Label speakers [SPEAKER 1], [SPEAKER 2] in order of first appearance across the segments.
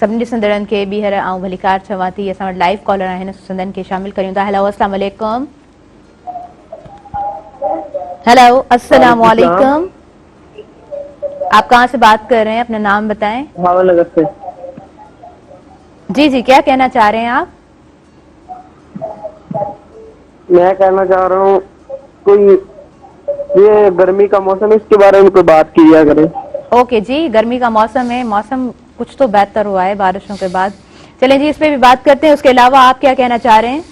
[SPEAKER 1] सभिनी ॾिसंदड़नि खे ॿीहर आऊं भलीकार चवां थी। असां वटि लाइव कॉलर आहिनि, सिंधनि खे शामिल करियूं था। हेलो अस्सलाम वालेकुम। हेलो अस्सलाम वालेकुम। आप कहाँ से बात कर रहे हैं, अपना नाम बताएं।
[SPEAKER 2] भावनगर से।
[SPEAKER 1] जी जी, क्या कहना चाह रहे हैं आप?
[SPEAKER 2] मैं कहना चाह रहा हूँ कोई ये गर्मी का मौसम है, इसके बारे में कोई बात किया करें।
[SPEAKER 1] ओके जी, गर्मी का मौसम है, मौसम कुछ तो बेहतर हुआ है बारिशों के बाद। चलें जी, इस पे भी बात करते हैं। उसके अलावा आप क्या कहना चाह रहे हैं?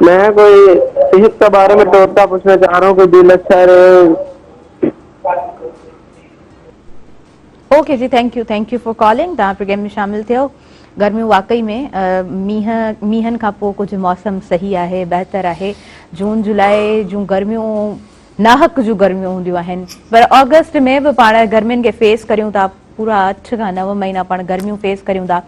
[SPEAKER 2] मैं कोई सेहत के बारे में टोटका पूछना चाह रहा हूँ, कोई दिल अच्छा रहे।
[SPEAKER 1] ओके जी, थैंक यू फॉर कॉलिंग। तव्हां प्रोग्राम में शामिल थियो। गर्मियों वाकई में मीहन खां पोइ कुछ मौसम सही है, बेहतर है। जून जुलाई जूं गर्मियों नाहक जूं गर्मियों हूंदियूं आहिनि, पर अगस्त में भी पाण गर्मियुनि खे फेस करियूं था। पूरा 8 खां 9 महीना पाण गर्मियूं फेस करियूं था,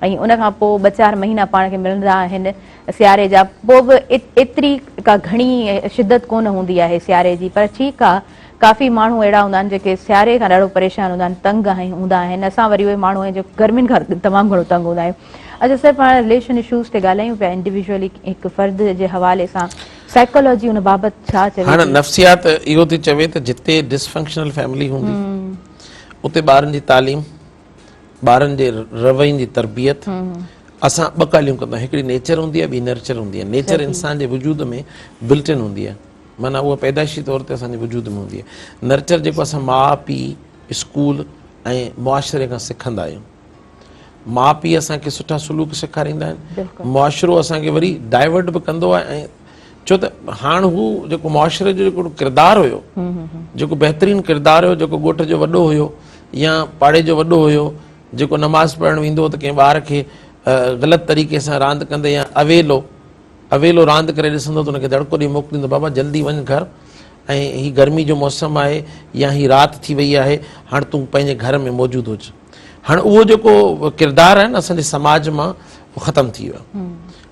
[SPEAKER 1] ऐं उन खां पोइ 2-4 महीना पाण खे मिलंदा आहिनि सियारे जा। पोइ बि एतिरी का घणी शिदत कोन हूंदी आहे सियारे जी, पर ठीकु आहे। काफ़ी माण्हू अहिड़ा हूंदा आहिनि जेके सियारे खां ॾाढो परेशान हूंदा आहिनि, तंग हूंदा आहिनि। असां वरी उहे माण्हू आहिनि जो गर्मियुनि खां तमामु घणो तंग हूंदा आहियूं। अच्छा सर, पाण रिलेशन इशूज़ ते ॻाल्हायूं पिया इंडिविजुअली, हिकु फ़र्द जे हवाले सां साइकोलॉजी उन बाबति छा चवे?
[SPEAKER 3] हाँ, नफ़्सियात इहो थी चवे त जिते डिसफंक्शनल फैमिली हूंदी उते ॿारनि जी तालीम, ॿारनि जे रवैयनि जी तरबियत असां ॿ ॻाल्हियूं कंदा आहियूं। हिकिड़ी नेचर हूंदी आहे, ॿी नर्चर हूंदी आहे। नेचर इंसान जे वजूद में बिल्ट इन हूंदी आहे, माना उहा पैदाइशी तौर ते असांजे वजूद में हूंदी आहे। नर्चर जेको असां माउ पीउ, स्कूल ऐं मुआशिरे खां सिखंदा आहियूं। माउ पीउ असांखे सुठा सलूक सेखारींदा आहिनि, मुआशिरो असांखे वरी डाइवर्ट बि कंदो आहे। ऐं छो त हाणे हू जेको मुआशिरे जो जेको किरदारु हुयो, जेको बहितरीनु किरदारु हुयो, जेको ॻोठ जो वॾो हुयो या पाड़े जो वॾो हुयो, जेको नमाज़ पढ़णु वेंदो त कंहिं ॿार खे ग़लति तरीक़े सां रांदि कंदे या अवेलो रांदि करे ॾिसंदो त हुनखे दड़को ॾेई मोकिलींदो, बाबा जल्दी वञ घर, ऐं हीअ गर्मी जो मौसमु आहे या हीअ राति थी वई आहे, हाणे तूं पंहिंजे घर में मौजूदु हुज। हाणे उहो जेको किरदारु आहे न असांजे समाज मां उहो ख़तमु थी वियो आहे।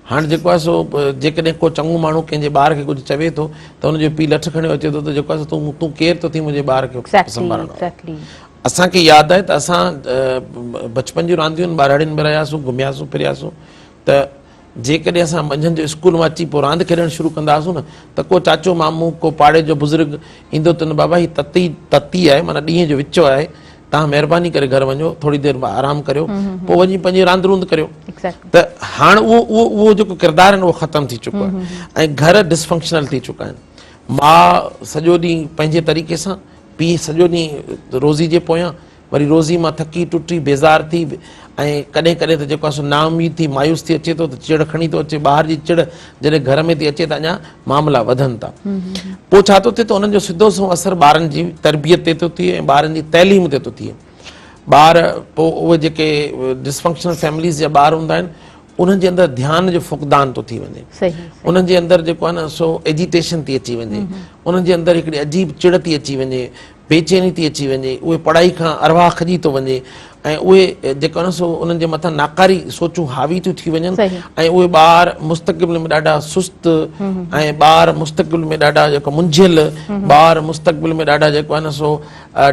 [SPEAKER 3] हाणे जेको आहे सो जेकॾहिं को चङो माण्हू कंहिंजे ॿार खे कुझु चवे थो त हुनजो पीउ लठ खणी अचे थो त जेको आहे तूं केरु थो थी मुंहिंजे ॿार खे संभालणो। असांखे यादि आहे त असां बचपन जूं रांदियूं ॿारड़ियुनि में रहियासीं, घुमियासीं फिरियासीं। त जेकॾहिं असां मंझंदि जो स्कूल मां अची पोइ रांदि खेॾणु शुरू कंदा हुआसीं न त को चाचो मामू, को पाड़े जो बुज़ुर्ग ईंदो त न बाबा हीअ तती आहे, माना ॾींहं जो विचो आहे, तव्हां महिरबानी करे घर वञो, थोरी देरि आराम करियो, पोइ वञी पंहिंजी रांदि रूंद करियो। त हाणे उहो जेको किरदारु आहे न उहो ख़तमु थी चुको आहे ऐं घर डिसफंक्शनल थी चुका आहिनि। माउ सॼो ॾींहुं पंहिंजे तरीक़े सां, पीउ सॼो ॾींहुं रोज़ी जे पोयां, वरी रोज़ी मां थकी टुटी बेज़ार थी, ऐं कॾहिं कॾहिं त जेको आहे सो नाउमीद थी मायूस थी अचे थो त चिड़ खणी थो अचे। ॿाहिरि जी चिड़ जॾहिं घर में थी अचे त अञा मामला वधनि था। पोइ छा थो थिए त उन्हनि जो सिधो सो असरु ॿारनि जी तरबियत ते थो थिए ऐं ॿारनि जी तइलीम ते थो थिए। ॿार पोइ उहे जेके डिसफंक्शनल फैमिलीज़ जा ॿार हूंदा आहिनि उन्हनि जे अंदरि ध्यान जो फुक़दान थो थी वञे, उन्हनि जे अंदरि जेको आहे न सो एजिटेशन थी अची वञे, उन्हनि जे अंदरि हिकिड़ी अजीब चिड़ थी अची वञे, बेचैनी थी अची वञे, उहे पढ़ाई खां अरवाह खजी थो वञे ऐं उहे जेको आहे न सो उन्हनि जे मथां नाकारी सोचूं हावी थियूं थी वञनि ऐं उहे ॿार मुस्तक़बिल में ॾाढा सुस्त ऐं ॿार मुस्तक़बिल में ॾाढा जेको मुंझियल, ॿार मुस्तक़बिल में ॾाढा जेको आहे न सो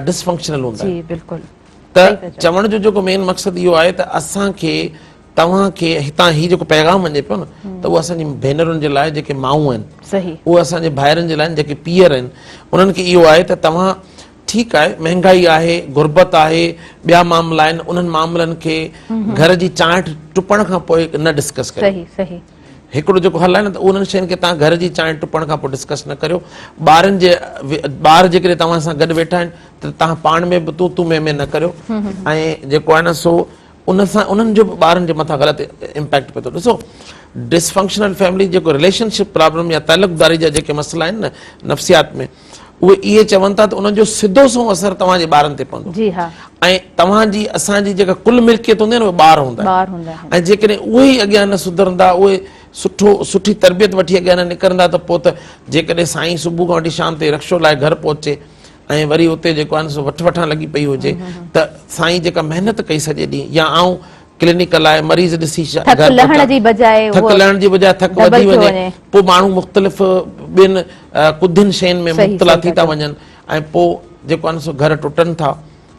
[SPEAKER 3] डिसफंक्शनल हूंदा आहिनि। त चवण जो जेको मेन मक़सदु इहो आहे त असांखे तव्हांखे हितां हीउ जेको पैगाम वञे पियो न त उहो असांजी भेनरुनि जे लाइ जेके माऊं आहिनि, उहे असांजे भाइरनि जे लाइ जेके पीअर आहिनि, उन्हनि खे इहो आहे त तव्हां ठीकु आहे, महांगाई आहे, गुरबत आहे, ॿिया मामला आहिनि, उन्हनि मामलनि खे घर जी चांहि टुपण खां पोइ न डिस्कस कयो। हिकिड़ो जेको हल आहे न त उन्हनि शयुनि खे तव्हां घर जी चांहि टुपण खां पोइ डिस्कस न करियो। ॿार जेकॾहिं तव्हां सां गॾु वेठा आहिनि त तव्हां पाण में बि तूं में न करियो ऐं जेको आहे न सो उन सां उन्हनि जो बि ॿारनि जे मथां ग़लति इम्पैक्ट पए थो। ॾिसो, डिसफंक्शनल फैमिली जेको रिलेशनशिप प्रॉब्लम या तालुकदारी जा जेके मसइला आहिनि न नफ़्सियात में, उहे इहे चवनि था त उन्हनि जो सिधो सो असरु तव्हांजे ॿारनि ते पवंदो ऐं तव्हांजी असांजी जेका कुल मिल्कियत हूंदी आहे न उहे ॿार हूंदा आहिनि। ऐं जेकॾहिं उहे ई अॻियां न सुधरंदा, उहे सुठी तरबियत वठी अॻियां न निकिरंदा त पोइ त जेकॾहिं साईं सुबुह खां वठी शाम ताईं रक्षो लाइ घर पहुचे ऐं वरी उते जेको आहे न सो वठां लॻी पई हुजे त साईं जेका महिनत कई सॼे ॾींहुं या आऊं क्लिनिक लाइ मरीज़ ॾिसी थक लहण जी बजाए थक वधी वञे, पोइ माण्हू मुख़्तलिफ़ ॿियनि कुधियुनि शयुनि में मुब्तला थी था वञनि ऐं पोइ जेको आहे न सो घर टुटनि था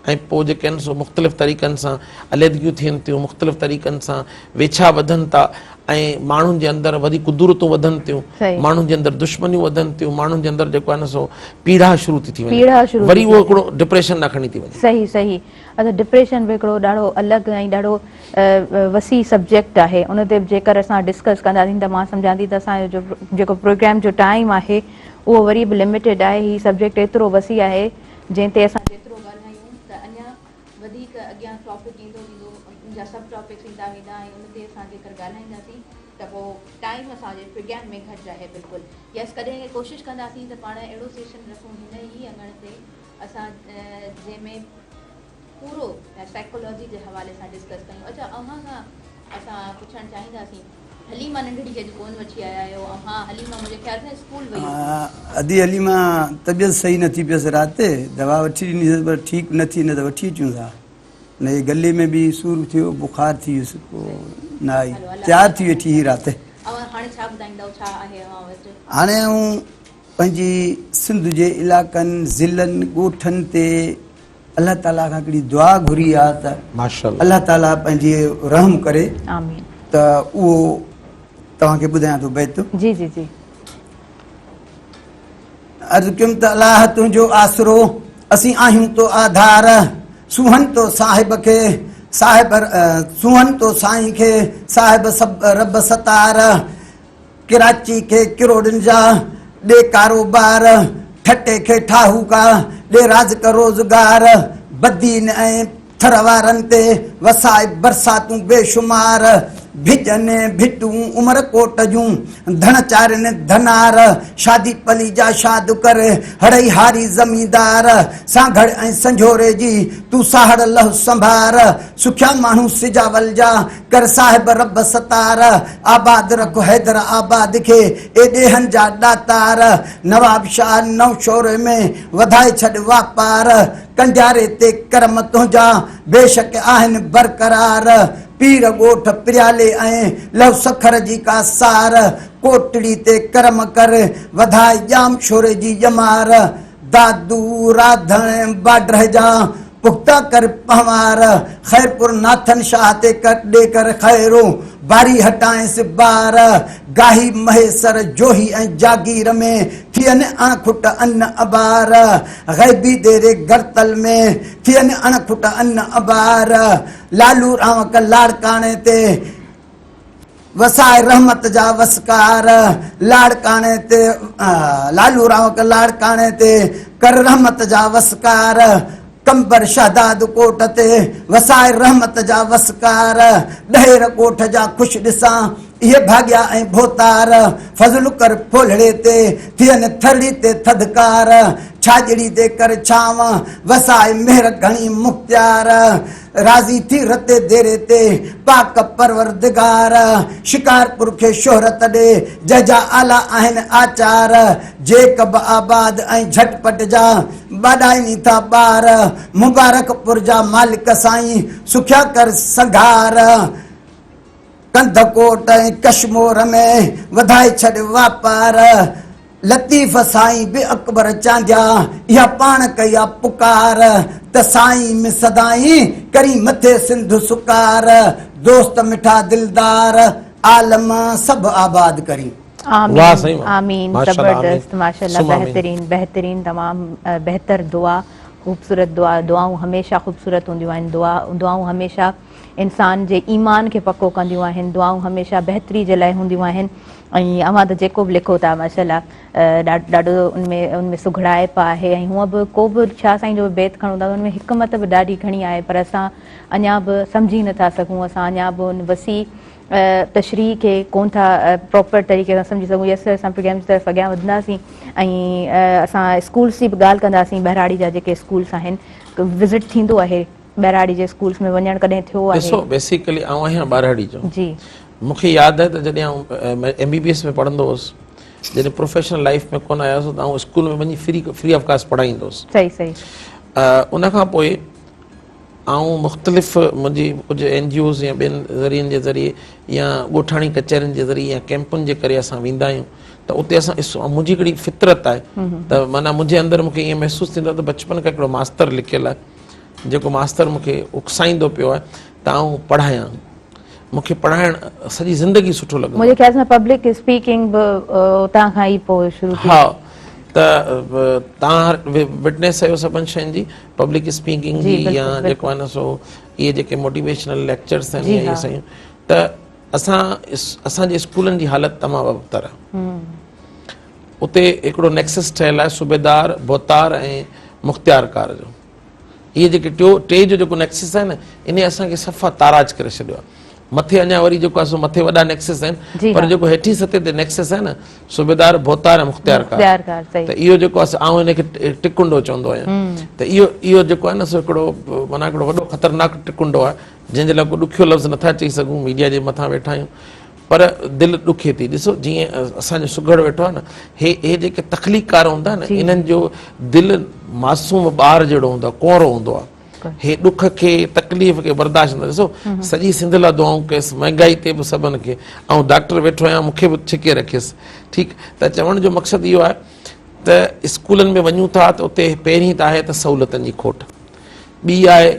[SPEAKER 3] ऐं पोइ जेके आहिनि सो मुख़्तलिफ़ तरीक़नि सां अलहदगियूं थियनि थियूं, मुख़्तलिफ़ तरीक़नि सां वेछा वधनि था ऐं माण्हुनि जे अंदरि वरी कुदरतूं वधनि थियूं,
[SPEAKER 1] सही।
[SPEAKER 3] माण्हुनि जे अंदरि दुश्मनियूं वधनि थियूं, माण्हुनि जे अंदरि जेको आहे न सो पीड़ा शुरू थी
[SPEAKER 1] पीड़ा शुरू
[SPEAKER 3] वञे, वरी
[SPEAKER 1] थी
[SPEAKER 3] उहो
[SPEAKER 1] वञे।
[SPEAKER 3] हिकिड़ो डिप्रेशन ॾांहुं खणी थी वञे।
[SPEAKER 1] सही सही। अच्छा, डिप्रेशन बि हिकिड़ो ॾाढो अलॻि ऐं ॾाढो वसी सब्जेक्ट आहे। उन ते जेकर असां डिस्कस कंदासीं त मां सम्झां थी त असांजो जेको प्रोग्राम जो टाइम आहे उहो वरी बि लिमिटेड आहे। हीउ सब्जेक्ट एतिरो वसी आहे जंहिं ते असां जेतिरो ॻाल्हायूं त अञा वधीक अॻियां टॉपिक ईंदो वेंदो, उन जा सब टॉपिक्स ईंदा वेंदा ऐं उन ते असां जेकर ॻाल्हाईंदासीं त पोइ टाइम असांजे प्रोग्राम में घटि आहे बिल्कुलु। यस, कॾहिं कोशिशि कंदासीं त पाण अहिड़ो सेशन रखूं हिन ई अङण ते असां जंहिंमें पूरो साइकोलॉजी जे हवाले सां डिस्कस कयूं। अच्छा, अव्हां खां असां पुछणु चाहींदासीं, हलीमा नंढड़ी खे कोन वठी आया आहियो? हाँ, हलीमा मुंहिंजे ख्याल सां स्कूल वई हुई।
[SPEAKER 4] अदी हलीमा तबियत सही न थी पियसि, राति दवा वठी ॾिनी पर ठीकु न थी, न त वठी अचूं था। न हे गले में बि सूरु थियो, बुखार थी वियुसि, पोइ न आई, तयारु थी वेठी हुई राति।
[SPEAKER 1] हाणे छा ॿुधाईंदव, छा आहे अव्हां वटि?
[SPEAKER 4] हाणे आऊं पंहिंजी सिंध जे इलाइक़नि ज़िलनि ॻोठनि ते अलाह ताला खां हिकिड़ी दुआ घुरी आहे त
[SPEAKER 3] माशाअल्लाह
[SPEAKER 4] अलाह ताला पंहिंजी रहम करे
[SPEAKER 1] आमीन।
[SPEAKER 4] त उहो तव्हांखे ॿुधायां थो बैत।
[SPEAKER 1] जी जी जी।
[SPEAKER 4] अर्ज़ु कयुमि त अलाह तुंहिंजो आसरो, असीं आहियूं तो आधार, सुहन तो साहिब खे सुहन तो साईं खे साहिब सब रब सतार, कराची खे किरोड़नि जा ॾे कारोबार, ठटे खे ठाहूका ॾे राज का रोज़गार, बदीन ऐं थर वारनि ते वसाए बरसातूं बेशुमार, भिजनि भिटूं उमर कोट जूं धन चारनि धनार, शादी पली जा शाद कर हड़ई हारी ज़मींदार, सांघड़ ऐं संझोरे जी तूं साहड़ लह संभार, सुखिया माण्हू सिजावल जा कर साहिब रब सतार, आबाद रखो हैदर आबाद खे एॾेहनि जा ॾातार, नवाब शाह नव शोरे में वधाए छॾ वापार, कंडियारे ते करम तुंहिंजा बेशक आहिनि बरक़रार, पीर ॻोठ प्रियाले ऐं लव सखर जी का सार, कोटड़ी ते करम कर वधाए जाम शोरे जी ॼमार, दादू राधण बाडर जा पुख्ता कर पवार, खैरपुर नाथन शाह ते ॾे कर खैरो बारी हटाएंसि बार, गाही महेसर जोही ऐं जागीर में थियनि अणखुट अन्न अबार, ग़ैबी देरे गरतल में थियनि अणखुट अन्न अबार, लालू रावक लाड़काणे ते वसाए रहमत जा वसकार, लाड़काणे ते लालू रावक लाड़काणे ते कर रहमत जा वसकार, कंबर शहदाद कोट ते वसाए रहमत जा वसकार, ॾहेर कोठ जा ख़ुशि ॾिसां इहे भाॻिया ऐं भोतार, फज़लु कर फोलड़े ते थियनि थरड़ी ते थधिकार, छाजड़ी ते कर छांव वसाए मेहर घणी मुख़्तियार, राज़ी थी रते देरे ते पाक परवरदिगार, शिकारपुर खे शोहरत ॾे जंहिंजा आला आहिनि आचार, जेकब आबाद ऐं झटपट जा बाॾाइनी था ॿार, मुबारकपुर जा मालिक साईं सुखिया कर संघार, कंधकोट ऐं कश्मोर में वधाए छॾ वापार, लतीफ़ साईं बि अकबर चांदिया इहा पाण कई आहे पुकार, त साईं में सदाई करी मथे सिंधु सुकार, दोस्त मिठा दिलदार आलम सभु आबाद करी।
[SPEAKER 3] वाह सही
[SPEAKER 1] आमीन
[SPEAKER 3] वाह।
[SPEAKER 1] आमीन।
[SPEAKER 3] माशाल्लाह,
[SPEAKER 1] जबरदस्त,
[SPEAKER 3] आमीन।
[SPEAKER 1] माशाल्लाह,
[SPEAKER 3] सुम आमीन।
[SPEAKER 1] बेहतरीन बेहतरीन, तमाम बेहतर दुआ, खूबसूरत दुआ। दुआऊं हमेशा खूबसूरत हूंदियूं आहिनि। दुआऊं हमेशा इंसान जे ईमान खे पको कंदियूं आहिनि। दुआऊं हमेशा बहितरी जे लाइ हूंदियूं आहिनि। ऐं अव्हां त जेको बि लिखो था माशाल्लाह, ॾाढो उनमें सुघड़ाइप आहे। ऐं हूअं बि को बि छा साईं जो बेत खणूं था उनमें हिकमत बि ॾाढी घणी आहे, पर असां अञा बि सम्झी नथा सघूं, असां अञा बि उन वसी तशरीह खे कोन था प्रॉपर तरीक़े सां सम्झी सघूं। यस, असां प्रोग्राम जी तरफ़ अॻियां वधंदासीं ऐं असां स्कूल्स जी बि ॻाल्हि कंदासीं। बहिराड़ी जा जेके स्कूल्स आहिनि, विज़िट थींदो आहे बहिराड़ी जे स्कूल्स में वञणु कॾहिं थियो आहे?
[SPEAKER 3] ॾिसो, बेसिकली आउं आहियां ॿारहड़ी जो।
[SPEAKER 1] जी।
[SPEAKER 3] मूंखे यादि आहे त जॾहिं आउं MBBS में पढ़ंदो हुउसि, जॾहिं प्रोफेशनल लाइफ में कोन आयुसि त आउं स्कूल में वञी फ्री ऑफ कास्ट पढ़ाईंदो हुउसि।
[SPEAKER 1] सही सही।
[SPEAKER 3] उनखां पोइ आउं मुख़्तलिफ़ मुंहिंजी कुझु NGOs या ॿियनि ज़रियनि जे ज़रिए या ॻोठाणी कचहरियुनि जे ज़रिए या कैंपुनि जे करे असां वेंदा आहियूं, त उते असां मुंहिंजी हिकिड़ी फितरत आहे त माना मुंहिंजे अंदरि मूंखे ईअं महसूसु थींदो आहे त बचपन खां हिकिड़ो मास्तर लिखियलु आहे जेको मास्तर मूंखे उकसाईंदो पियो आहे त आउं पढ़ायां, मूंखे पढ़ाइणु सॼी ज़िंदगी सुठो लॻंदो।
[SPEAKER 1] मुझे ख्याल में पब्लिक स्पीकिंग उतां खां ई पोइ शुरू थी।
[SPEAKER 3] हाँ, त तव्हां विटनेस कयो सभिनि शयुनि जी, पब्लिक स्पीकिंग जी या जेको आहे न सो इहे जेके मोटिवेशनल लेक्चर्स आहिनि या इहे शयूं, त असांजे स्कूलनि जी हालत तमामु अबतर आहे। उते हिकिड़ो नेक्सस ठहियलु आहे सूबेदार, बोतार ऐं मुख़्तियारकार जो। इहे जेके टे जो जेको नेक्सस आहे न, इन असांखे सफ़ा ताराज करे छॾियो आहे। मथे अञा वरी जेको आहे सो मथे वॾा नेक्सस आहिनि, पर जेको हेठी सतह ते नेक्सस आहे न, सूबेदार, बोतार ऐं मुख़्तियारकार, त इहो जेको आहे आउं हिनखे टिकुंडो चवंदो आहियां। त इहो जेको आहे न सो हिकिड़ो माना हिकिड़ो वॾो ख़तरनाक टिकुंडो आहे, जंहिंजे लाइ को ॾुखियो लफ़्ज़ नथा चई सघूं, मीडिया जे मथां वेठा आहियूं, पर दिलि ॾुखे थी। ॾिसो जीअं असांजो सुगड़ वेठो आहे न, हे जेके तख़लीक़कार हूंदा न, इन्हनि जो दिलि मासूम ॿार जहिड़ो हूंदो आहे, कुंवरो हूंदो आहे। हे ॾुख खे तकलीफ़ खे बर्दाश्त न। ॾिसो सॼी सिंध लाइ दुआऊं कयसि, महांगाई ते बि सभिनि खे, ऐं डॉक्टर वेठो आहियां, मूंखे बि छिके रखियसि। ठीकु, त चवण जो मक़सदु इहो आहे त स्कूलनि में वञूं था त उते पहिरीं त आहे त सहूलियतनि जी खोट, ॿी आहे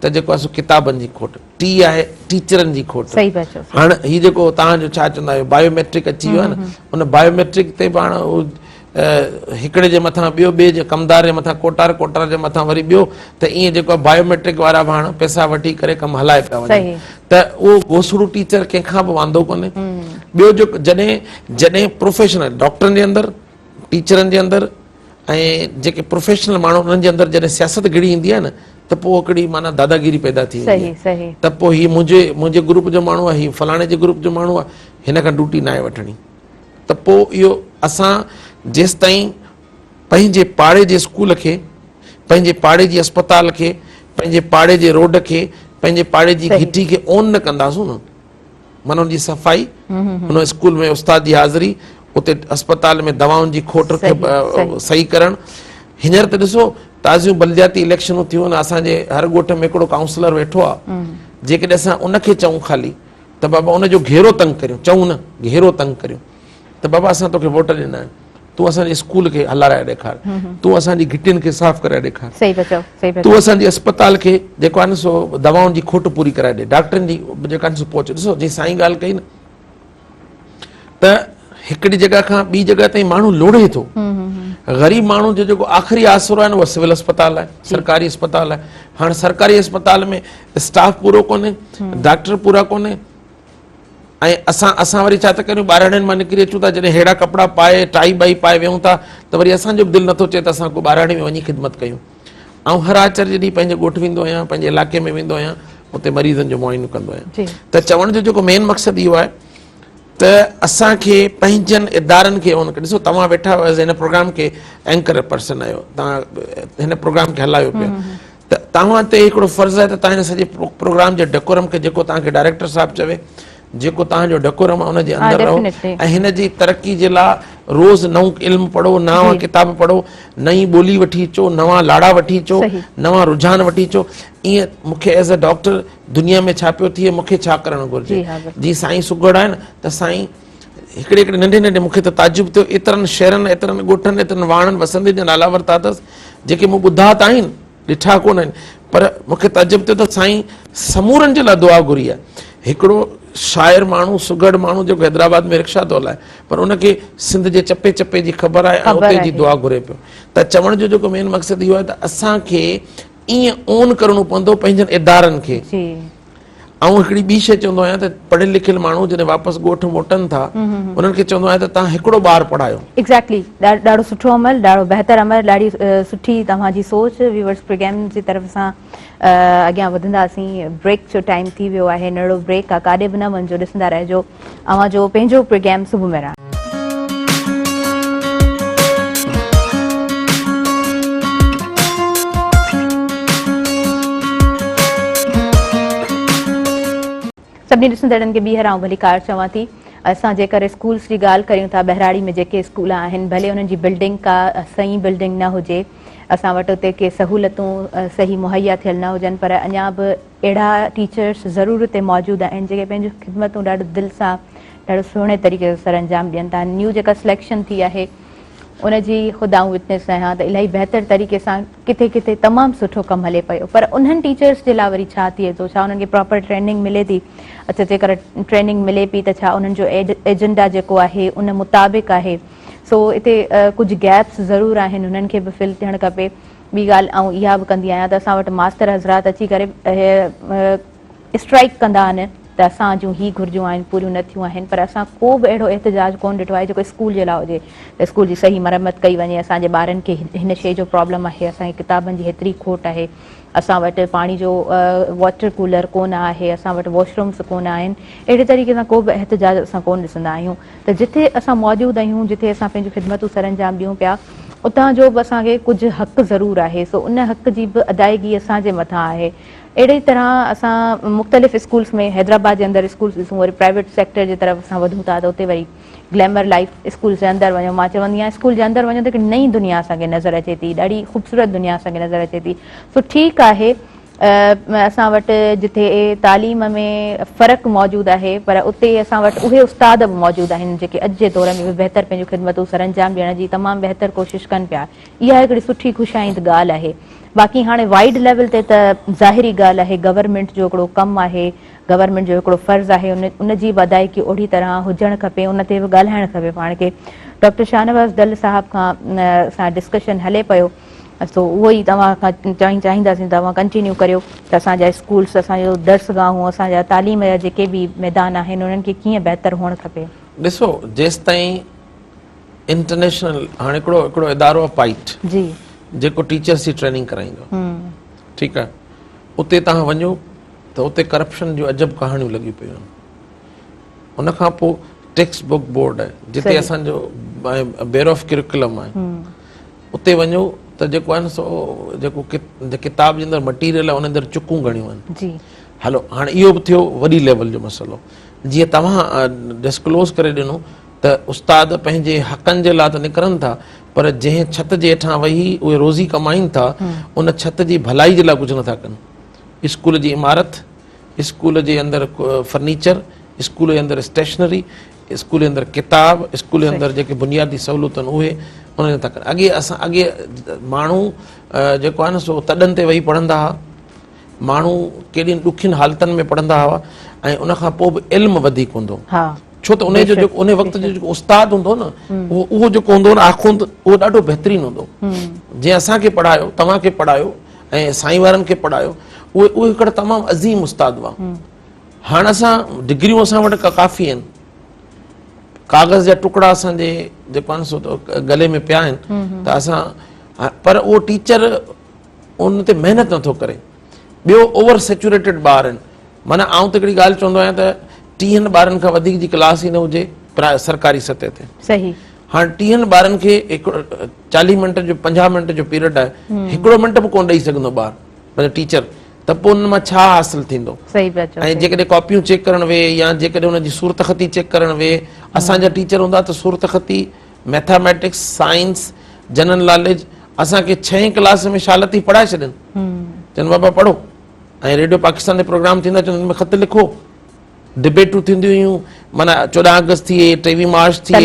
[SPEAKER 3] त जेको आहे सो किताबनि जी खोट, टी आहे टीचरनि जी खोट। हाणे हीउ जेको तव्हांजो छा चवंदा आहियो बायोमेट्रिक अची वियो आहे न, उन बायोमेट्रिक ते पाण हिकिड़े जे मथां ॿियो, ॿिए जे कमदार जे मथां कोटार, कोटार जे मथां वरी ॿियो, त ईअं जेको आहे बायोमेट्रिक वारा बि हाणे पैसा वठी करे कमु हलाए पिया वञनि, त उहो घोसड़ू टीचर कंहिंखां बि वांदो कोन्हे। ॿियो जेको जॾहिं प्रोफेशनल डॉक्टरनि जे अंदरि, टीचरनि जे अंदरि ऐं जेके प्रोफेशनल माण्हू उन्हनि जे अंदरि जॾहिं सियासत घिड़ी ईंदी आहे न, त पोइ हिकिड़ी माना दादागिरी पैदा थी वेंदी आहे। त पोइ हीउ मुंहिंजे ग्रुप जो माण्हू आहे, हीउ फलाणे जे ग्रुप जो माण्हू आहे, हिन खां ड्यूटी न आहे वठणी। त पोइ इहो असां जेसि ताईं पंहिंजे पाड़े जे स्कूल खे, पंहिंजे पाड़े जी अस्पताल खे, पंहिंजे पाड़े जे रोड खे, पंहिंजे पाड़े जी घिटी खे ऑन न कंदासूं न, माना उनजी सफ़ाई, उन स्कूल में उस्ताद जी हाज़िरी, उते अस्पताल में दवाउनि जी खोट खे सही करणु। हींअर त ॾिसो ताज़ियूं बलदियाती इलेक्शनूं थियूं आहिनि, असांजे हर ॻोठ में हिकिड़ो काउंसलर वेठो आहे, जेकॾहिं असां उनखे चऊं ख़ाली त बाबा उनजो घेरो तंग करियूं, चऊं न घेरो तंग करियूं, त बाबा असां तोखे वोट ॾिना आहिनि, तूं असांजे स्कूल खे हलाराए ॾेखार, तूं असांजी घिटियुनि खे साफ़ कराए ॾेखार, तूं असांजे अस्पताल खे जेको आहे न सो दवाउनि जी खोट पूरी कराए ॾे, डॉक्टरनि जी जेका आहे सो पहुच। ॾिसो जीअं साईं ॻाल्हि कई न, त हिकिड़ी जॻह खां ॿी जॻह ताईं माण्हू लोड़े थो। ग़रीब माण्हू जो जेको आख़िरी आसरो आहे न, उहो सिविल अस्पताल आहे, सरकारी अस्पताल आहे। हाणे सरकारी अस्पताल में स्टाफ पूरो कोन्हे, डॉक्टर पूरा कोन्हे, ऐं असां वरी छा था करियूं, ॿारहड़ियुनि मां निकिरी अचूं था, जॾहिं अहिड़ा कपिड़ा पाए टाई बाई पाए वेहूं था, त वरी असांजो बि दिलि नथो चए त असां को ॿारहड़े में वञी ख़िदमत कयूं। ऐं हर आचर जॾहिं पंहिंजे ॻोठु वेंदो आहियां, पंहिंजे इलाइक़े में वेंदो आहियां, उते मरीज़नि जो मुआइनो कंदो आहियां। त चवण जो जेको मेन मक़सदु इहो आहे त असांखे पंहिंजनि इदारनि खे ऑन करे। ॾिसो तव्हां वेठा हुआ हिन प्रोग्राम खे एंकर पर्सन आहियो, तव्हां हिन प्रोग्राम खे हलायो पिया, त तव्हां ते हिकिड़ो फ़र्ज़ु आहे त तव्हां हिन सॼे प्रोग्राम जे डेकोरम खे, जेको तव्हांखे डायरेक्टर साहिबु चवे, जेको तव्हांजो डेकोरम आहे उनजे अंदरि रहो, ऐं हिन जी तरक़ी जे लाइ रोज़ नओं इल्मु पढ़ो, नवां किताब पढ़ो, नई ॿोली वठी अचो, नवां लाड़ा वठी अचो, नवां रुझान वठी अचो। ईअं मूंखे एज़ अ डॉक्टर दुनिया में छा पियो थिए, मूंखे छा करणु घुरिजे। जीअं साईं सुगड़ आहे न, त साईं हिकिड़े नंढे मूंखे त ताजुब थियो, एतिरनि शहरनि, एतिरनि ॻोठनि, एतिरनि वाणनि वसंदे जा नाला वरिता अथसि, जेके मूं ॿुधा त आहिनि, ॾिठा कोन आहिनि, पर मूंखे ताजुब थियो त साईं समूरनि जे लाइ दुआ घुरी आहे। हिकिड़ो शाइर माण्हू, सुगड़ माण्हू, जेको हैदराबाद में रिक्शा थो हलाए, पर उनखे सिंध जे चपे चपे जी ख़बर आहे, ऐं उते जी दुआ घुरे पियो। त चवण जो जेको मेन मक़सदु इहो आहे त असांखे ईअं ऑन करणो पवंदो पंहिंजनि इदारनि खे। ऐं हिकिड़ी ॿी शइ चवंदो आहियां त पढ़ियल लिखियल माण्हू जॾहिं वापसि ॻोठु मोटनि था, उन्हनि खे चवंदो आहियां त तव्हां हिकिड़ो ॿारु पढ़ायो।
[SPEAKER 1] एग्ज़ैक्टली, ॾाढो सुठो अमल, ॾाढो बहितर अमल, ॾाढी सुठी तव्हांजी सोच। व्यूअर्स प्रोग्राम जी तरफ़ सां अॻियां वधंदासीं। ब्रेक जो टाइम थी वियो आहे, नंढो ब्रेक आहे, काॾे बि न वञिजो, ॾिसंदा रहिजो अव्हांजो पंहिंजो प्रोग्राम सुबुह में। सभिनी ॾिसंदड़नि खे ॿीहर आउं भली कार चवां थी। असां जेकर स्कूल्स जी ॻाल्हि करियूं था, बहिराड़ी में जेके स्कूल आहिनि, भले उन्हनि जी बिल्डिंग का सही बिल्डिंग न हुजे, असां वटि उते के सहूलियतूं सही मुहैया थियल न हुजनि, पर अञा बि अहिड़ा टीचर्स ज़रूरु हिते मौजूदु आहिनि जेके पंहिंजूं ख़िदमतूं ॾाढो दिलि सां, ॾाढो सुहिणे तरीक़े सां सर अंजाम ॾियनि था। न्यू जेका सिलेक्शन थी आहे उनजी ख़ुदा विटनेस आहियां त इलाही बहितर तरीक़े सां किथे किथे तमामु सुठो कमु हले पियो, पर उन्हनि टीचर्स जे लाइ वरी छा थिए थो, छा उन्हनि खे प्रॉपर ट्रेनिंग मिले थी? अच्छा, जेकर ट्रेनिंग मिले पई त छा उन्हनि जो एजेंडा जेको आहे उन मुताबिक़ आहे? सो हिते कुझु गैप्स ज़रूरु आहिनि, उन्हनि खे बि फिल थियणु खपे। ॿी ॻाल्हि आउं इहा बि कंदी आहियां त असां वटि मास्टर हज़रात अची करे स्ट्राइक कंदा आहिनि त असां जूं ही घुर्जूं आहिनि पूरियूं न थियूं आहिनि, पर असां को बि अहिड़ो एहतजाज कोन ॾिठो आहे जेको स्कूल जे लाइ हुजे त स्कूल जी सही मरम्मत कई वञे। असांजे ॿारनि खे हिन शइ जो प्रॉब्लम आहे, असांखे किताबनि जी हेतिरी खोट आहे, असां वटि पाणी जो वाटर कूलर कोन आहे, असां वटि वॉशरूम्स कोन आहिनि। अहिड़े तरीक़े सां को बि एहतजाज असां कोन ॾिसंदा आहियूं। त जिथे असां मौजूदु आहियूं, जिथे असां पंहिंजूं ख़िदमतूं सरअंजाम ॾियूं पिया, उतां जो बि असांखे कुझु हक़ ज़रूरु आहे। सो उन हक़ जी बि अदायगी असांजे मथां आहे। अहिड़ी तरह असां मुख़्तलिफ़ स्कूल्स में, हैदराबाद जे अंदरि स्कूल्स ॾिसूं, वरी प्राइवेट सेक्टर जे तरफ़ असां वधूं था त उते वरी ग्लैमर लाइफ स्कूल जे अंदरि वञो। मां चवंदी आहियां स्कूल जे अंदरि वञो त हिकु नई दुनिया असांखे नज़र अचे थी, ॾाढी ख़ूबसूरत दुनिया असांखे नज़र अचे थी। सो ठीकु आहे, असां वटि जिथे तालीम में फ़र्क़ु मौजूदु आहे, पर उते असां वटि उहे उस्ताद बि मौजूदु आहिनि जेके अॼु जे दौर में बि बहितर पंहिंजूं ख़िदमतूं सरअंजाम ॾियण जी तमामु बहितर कोशिशि कनि पिया। इहा हिकिड़ी सुठी ख़ुशाइंद ॻाल्हि आहे। बाक़ी हाणे वाइड लेवल ते त ज़ाहिरी ॻाल्हि आहे, गवर्नमेंट जो हिकिड़ो कमु आहे, गवर्नमेंट जो हिकिड़ो फ़र्ज़ु आहे, उन जी वधाइकी ओड़ी तरह हुजणु खपे, उन ते बि ॻाल्हाइणु खपे पाण खे। डॉक्टर शाहनवाज़ दल साहिब खां सां डिस्कशन हले पियो, सो उहो ई तव्हां खां चाहींदासीं तव्हां कंटिन्यू करियो त असांजा स्कूल्स, असांजो दर्सगाहूं, असांजा तालीम जा जेके बि मैदान आहिनि उन्हनि खे कीअं बहितर हुअणु खपे।
[SPEAKER 3] ॾिसो, जेसि ताईं इंटरनेशनल हाणे हिकिड़ो इदारो आहे पाइट
[SPEAKER 1] जी,
[SPEAKER 3] जेको टीचर्स जी ट्रेनिंग कराईंदो, ठीकु आहे, उते तव्हां वञो त उते करप्शन जूं अजब कहाणियूं लॻियूं पियूं आहिनि। उन खां पोइ टेक्स्ट बुक बोर्ड आहे जिते असांजो बेयर ऑफ करिकुलम आहे, उते वञो त जेको आहे न सो जेको किताब जे अंदरि मटीरियल आहे उन अंदरि चुकूं घणियूं आहिनि। हलो, हाणे इहो बि थियो वॾी लेवल जो मसइलो। जीअं तव्हां डिस्क्लोज़ करे ॾिनो त उस्ताद पंहिंजे हक़नि जे लाइ त निकिरनि था, पर जंहिं छित जे हेठां वेही उहे रोज़ी कमाइनि था, उन छित जी भलाई जे लाइ कुझु नथा कनि। स्कूल जी इमारत, स्कूल जे अंदरि फर्नीचर, स्कूल जे अंदरि स्टेशनरी, स्कूल जे अंदरि किताब, स्कूल जे अंदरि जेके बुनियादी सहूलियतूं आहिनि उहे उन नथा कनि। अॻे माण्हू जेको आहे न सो तॾनि ते वेही पढ़ंदा हुआ, माण्हू केॾियुनि ॾुखियुनि हालतुनि में पढ़ंदा हुआ, ऐं उन खां पोइ बि इल्मु वधीक हूंदो। छो त उन जो जेको उन वक़्त जो जेको उस्ताद हूंदो न, उहो जेको हूंदो न आख़ुंद, उहो ॾाढो बहितरीनु हूंदो। जीअं असांखे पढ़ायो, तव्हांखे पढ़ायो ऐं साईं वारनि खे पढ़ायो, उहे हिकिड़ा तमामु अज़ीम उस्ताद हुआ। हाणे असां डिग्रियूं असां वटि काफ़ी आहिनि, कागज़ जा टुकड़ा असांजे जेको आहे न सो गले में पिया आहिनि, त असां पर उहो टीचर उन ते महिनत नथो करे। ॿियो ओवर सेचुरेटेड ॿार आहिनि। माना आउं त हिकिड़ी ॻाल्हि चवंदो आहियां त 30 ॿारनि खां वधीक जी क्लास ई न हुजे सरकारी सतह ते।
[SPEAKER 1] सही।
[SPEAKER 3] हाणे 30 ॿारनि खे 40 मिंट जो 50 मिंट जो पीरियड आहे, हिकिड़ो मिंट बि कोन ॾेई सघंदो ॿार मतलब टीचर, त पोइ उन मां छा हासिल थींदो। ऐं जेकॾहिं कॉपियूं चेक करण वेहे या जेकॾहिं हुनजी सूरत ख़ती चेक करण वेहे, असांजा टीचर हूंदा त सूरत ख़ती, मैथमेटिक्स, साइंस, जनरल नॉलेज असांखे 6वीं क्लास में शालती पढ़ाए छॾनि, चवनि बाबा पढ़ो, ऐं रेडियो पाकिस्तान ते प्रोग्राम थींदा, चवनि हुन में ख़त लिखो। डिबेटूं थींदियूं हुयूं, माना 14 अगस्त थिए, 23 मार्च थिए,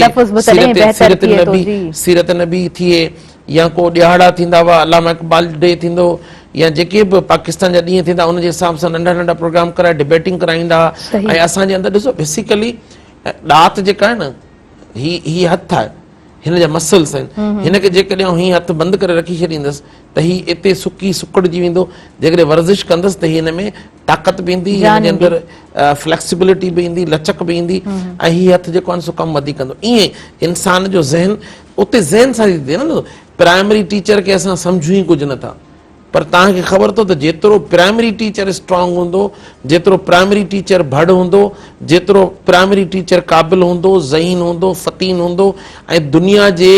[SPEAKER 3] सीरत नबी थिए, या को ॾियारा थींदा हुआ, अलामा इक़बाल डे थींदो, या जेके बि पाकिस्तान जा ॾींहं थींदा उन जे हिसाब सां नंढा नंढा प्रोग्राम कराए डिबेटिंग कराईंदा। ऐं असांजे अंदरि ॾिसो बेसिकली ॾात जेका आहे न, ही हथु आहे, हिन जा मसल्स आहिनि, हिनखे जेकॾहिं हीअं हथु बंदि करे रखी छॾींदसि त हीअ हिते सुकी सुकड़जी वेंदो। जेकॾहिं वर्ज़िश कंदसि त हिन में ताक़त बि ईंदी, हिन जे अंदरि फ्लैक्सिबिलिटी बि ईंदी, लचक बि ईंदी, ऐं हीअ हथु जेको आहे सो कमु वधीक कंदो। ईअं इंसान जो ज़हन उते ज़हन सां थी थिए न। प्राइमरी टीचर खे असां सम्झूं ई कुझु नथा, पर तव्हांखे ख़बर अथव त जेतिरो प्राइमरी टीचर स्ट्रॉन्ग हूंदो, जेतिरो प्राइमरी टीचर भड़ हूंदो, जेतिरो प्राइमरी टीचर क़ाबिल हूंदो, ज़हीन हूंदो, फ़तीन हूंदो, ऐं दुनिया जे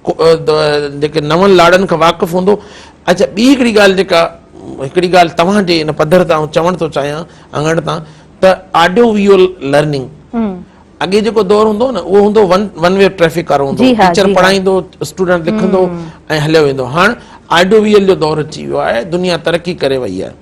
[SPEAKER 3] जेके नवनि लाड़नि खां वाक़ुफ़ु हूंदो। अच्छा, ॿी हिकिड़ी ॻाल्हि हिकिड़ी ॻाल्हि तव्हांजे हिन पधर तां चवणु थो चाहियां अङण तां, त ऑडियो विजुअल लर्निंग। अॻे जेको दौर हूंदो न, उहो हूंदो वन वे ट्रैफिक वारो हूंदो, टीचर पढ़ाईंदो, स्टूडेंट लिखंदो ऐं हलियो वेंदो। हाणे ऑडियो विजुअल जो दौर अची वियो आहे, दुनिया तरक़ी करे वई आहे।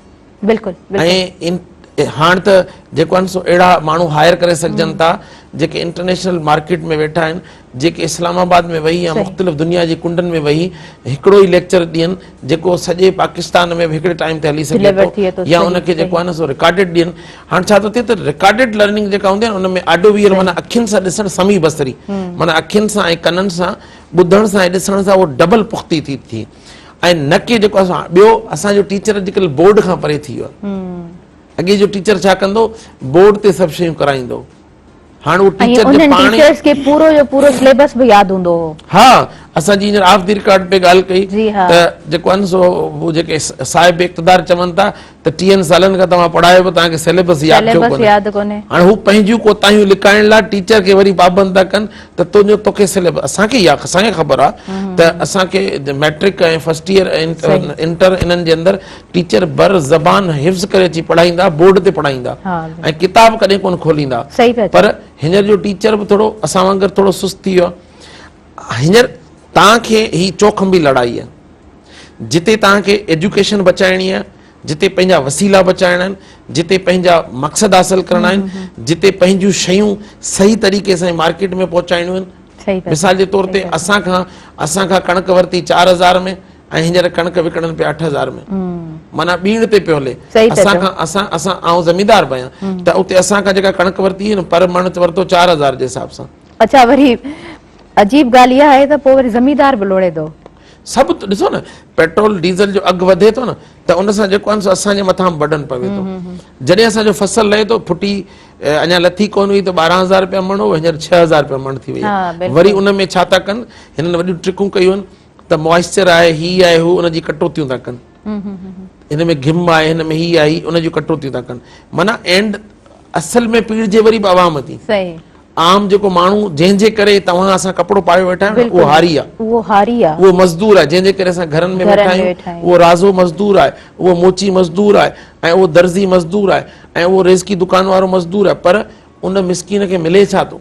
[SPEAKER 3] ऐं हाणे त जेको आहे सो अहिड़ा माण्हू हायर करे सघजनि था जेके इंटरनेशनल मार्केट में वेठा आहिनि, जेके इस्लामाबाद में वेही या मुख़्तलिफ़ दुनिया जी कुंडनि में वेही हिकिड़ो ई लेक्चर ॾियनि जेको सॼे पाकिस्तान में बि हिकिड़े टाइम ते हली सघे थो, या उनखे जेको आहे न सो रिकॉर्डेड ॾियनि। हाणे छा थो थिए त रिकॉर्डेड लर्निंग जेका हूंदी आहे न, उनमें ऑडियो विजुअल माना अखियुनि सां ॾिसणु समी बसरी, माना अखियुनि सां ऐं कननि सां ॿुधण सां ऐं ॾिसण सां उहो डबल पुख़्ती थी ऐं न की जेको असां ॿियो असांजो टीचर अॼुकल्ह बोर्ड खां परे थी वियो आहे। अॻे जो टीचर छा कंदो, बोर्ड ते सभु शयूं कराईंदो, हाणे उहो टीचर जे पाण
[SPEAKER 1] टीचर्स खे पूरो जो पूरो सिलेबस बि यादि हूंदो हो।
[SPEAKER 3] हा, असांजी हींअर ऑफ द रिकॉर्ड पे ॻाल्हि कई त जेको आहे न सो उहो जेके साहिब इक़्तिदार चवनि था त 30 सालनि खां तव्हां पढ़ायो पियो, तव्हांखे सिलेबस यादि कोन्हे। हाणे हू पंहिंजियूं कोताहियूं लिकाइण लाइ टीचर खे वरी पाबंद था कनि त तुंहिंजो तोखे सिलेबस, असांखे ख़बर आहे त असांखे मैट्रिक ऐं फर्स्ट ईयर इंटर इन्हनि जे अंदरि टीचर बर ज़बान हिफ्ज़ करे अची पढ़ाईंदा, बोर्ड ते पढ़ाईंदा ऐं किताब कॾहिं कोन खोलींदा। पर हींअर जो टीचर बि थोरो असां वांगुरु थोरो सुस्त थी वियो आहे। हींअर तव्हांखे ही चोखंबी लड़ाई आहे, जिते तव्हांखे एजुकेशन बचाइणी आहे, जिते पंहिंजा वसीला बचाइणा आहिनि, जिते पंहिंजा मक़सद हासिल करणा आहिनि, जिते पंहिंजूं शयूं सही तरीक़े सां मार्केट में पहुचाइणियूं आहिनि। मिसाल जे तौर ते असांखां कणक वरिती 4000 में ऐं हींअर कणक विकणनि पिया 8000 में, माना ॿीण ते पियो हले। असां आउं ज़मीदार बि आहियां त उते असांखां जेका कणक वरिती न पर मण वरितो 4000 जे हिसाब सां।
[SPEAKER 1] अच्छा, वरी अजीब ॻाल्हि इहा आहे त पोइ वरी ज़मीदार बि लोड़े थो।
[SPEAKER 3] सभु ॾिसो न, पेट्रोल डीज़ल जो अघु वधे थो न त उन सां जेको आहे असांजे मथां बर्डन पवे थो। जॾहिं असांजो फसल लहे थो, फुटी अञा लथी कोन हुई त 12000 रुपया मण हो, हींअर 6000 रुपया मण थी वई। वरी उन में छा था कनि, हिननि वॾियूं ट्रिकूं कयूं आहिनि त मॉइस्चर आहे, ही आहे, हू, उनजी कटौतियूं था कनि, हिन में घिम आहे, हिन में ही आहे, उनजूं कटौतियूं था कनि। माना एंड असल में पीड़जे वरी बि आवाम थी। आम जेको माण्हू जंहिंजे करे तव्हां असां कपिड़ो पाए वेठा आहियूं उहो हारी आहे, उहो मज़दूर आहे, जंहिंजे करे असां घरनि में वेठा आहियूं उहो राज़ो मज़दूर आहे, उहो मोची मज़दूर आहे, ऐं उहो दर्ज़ी मज़दूर आहे, ऐं उहो रेज़की दुकान वारो मज़दूर आहे। पर उन मिसकीन खे मिले छा थो?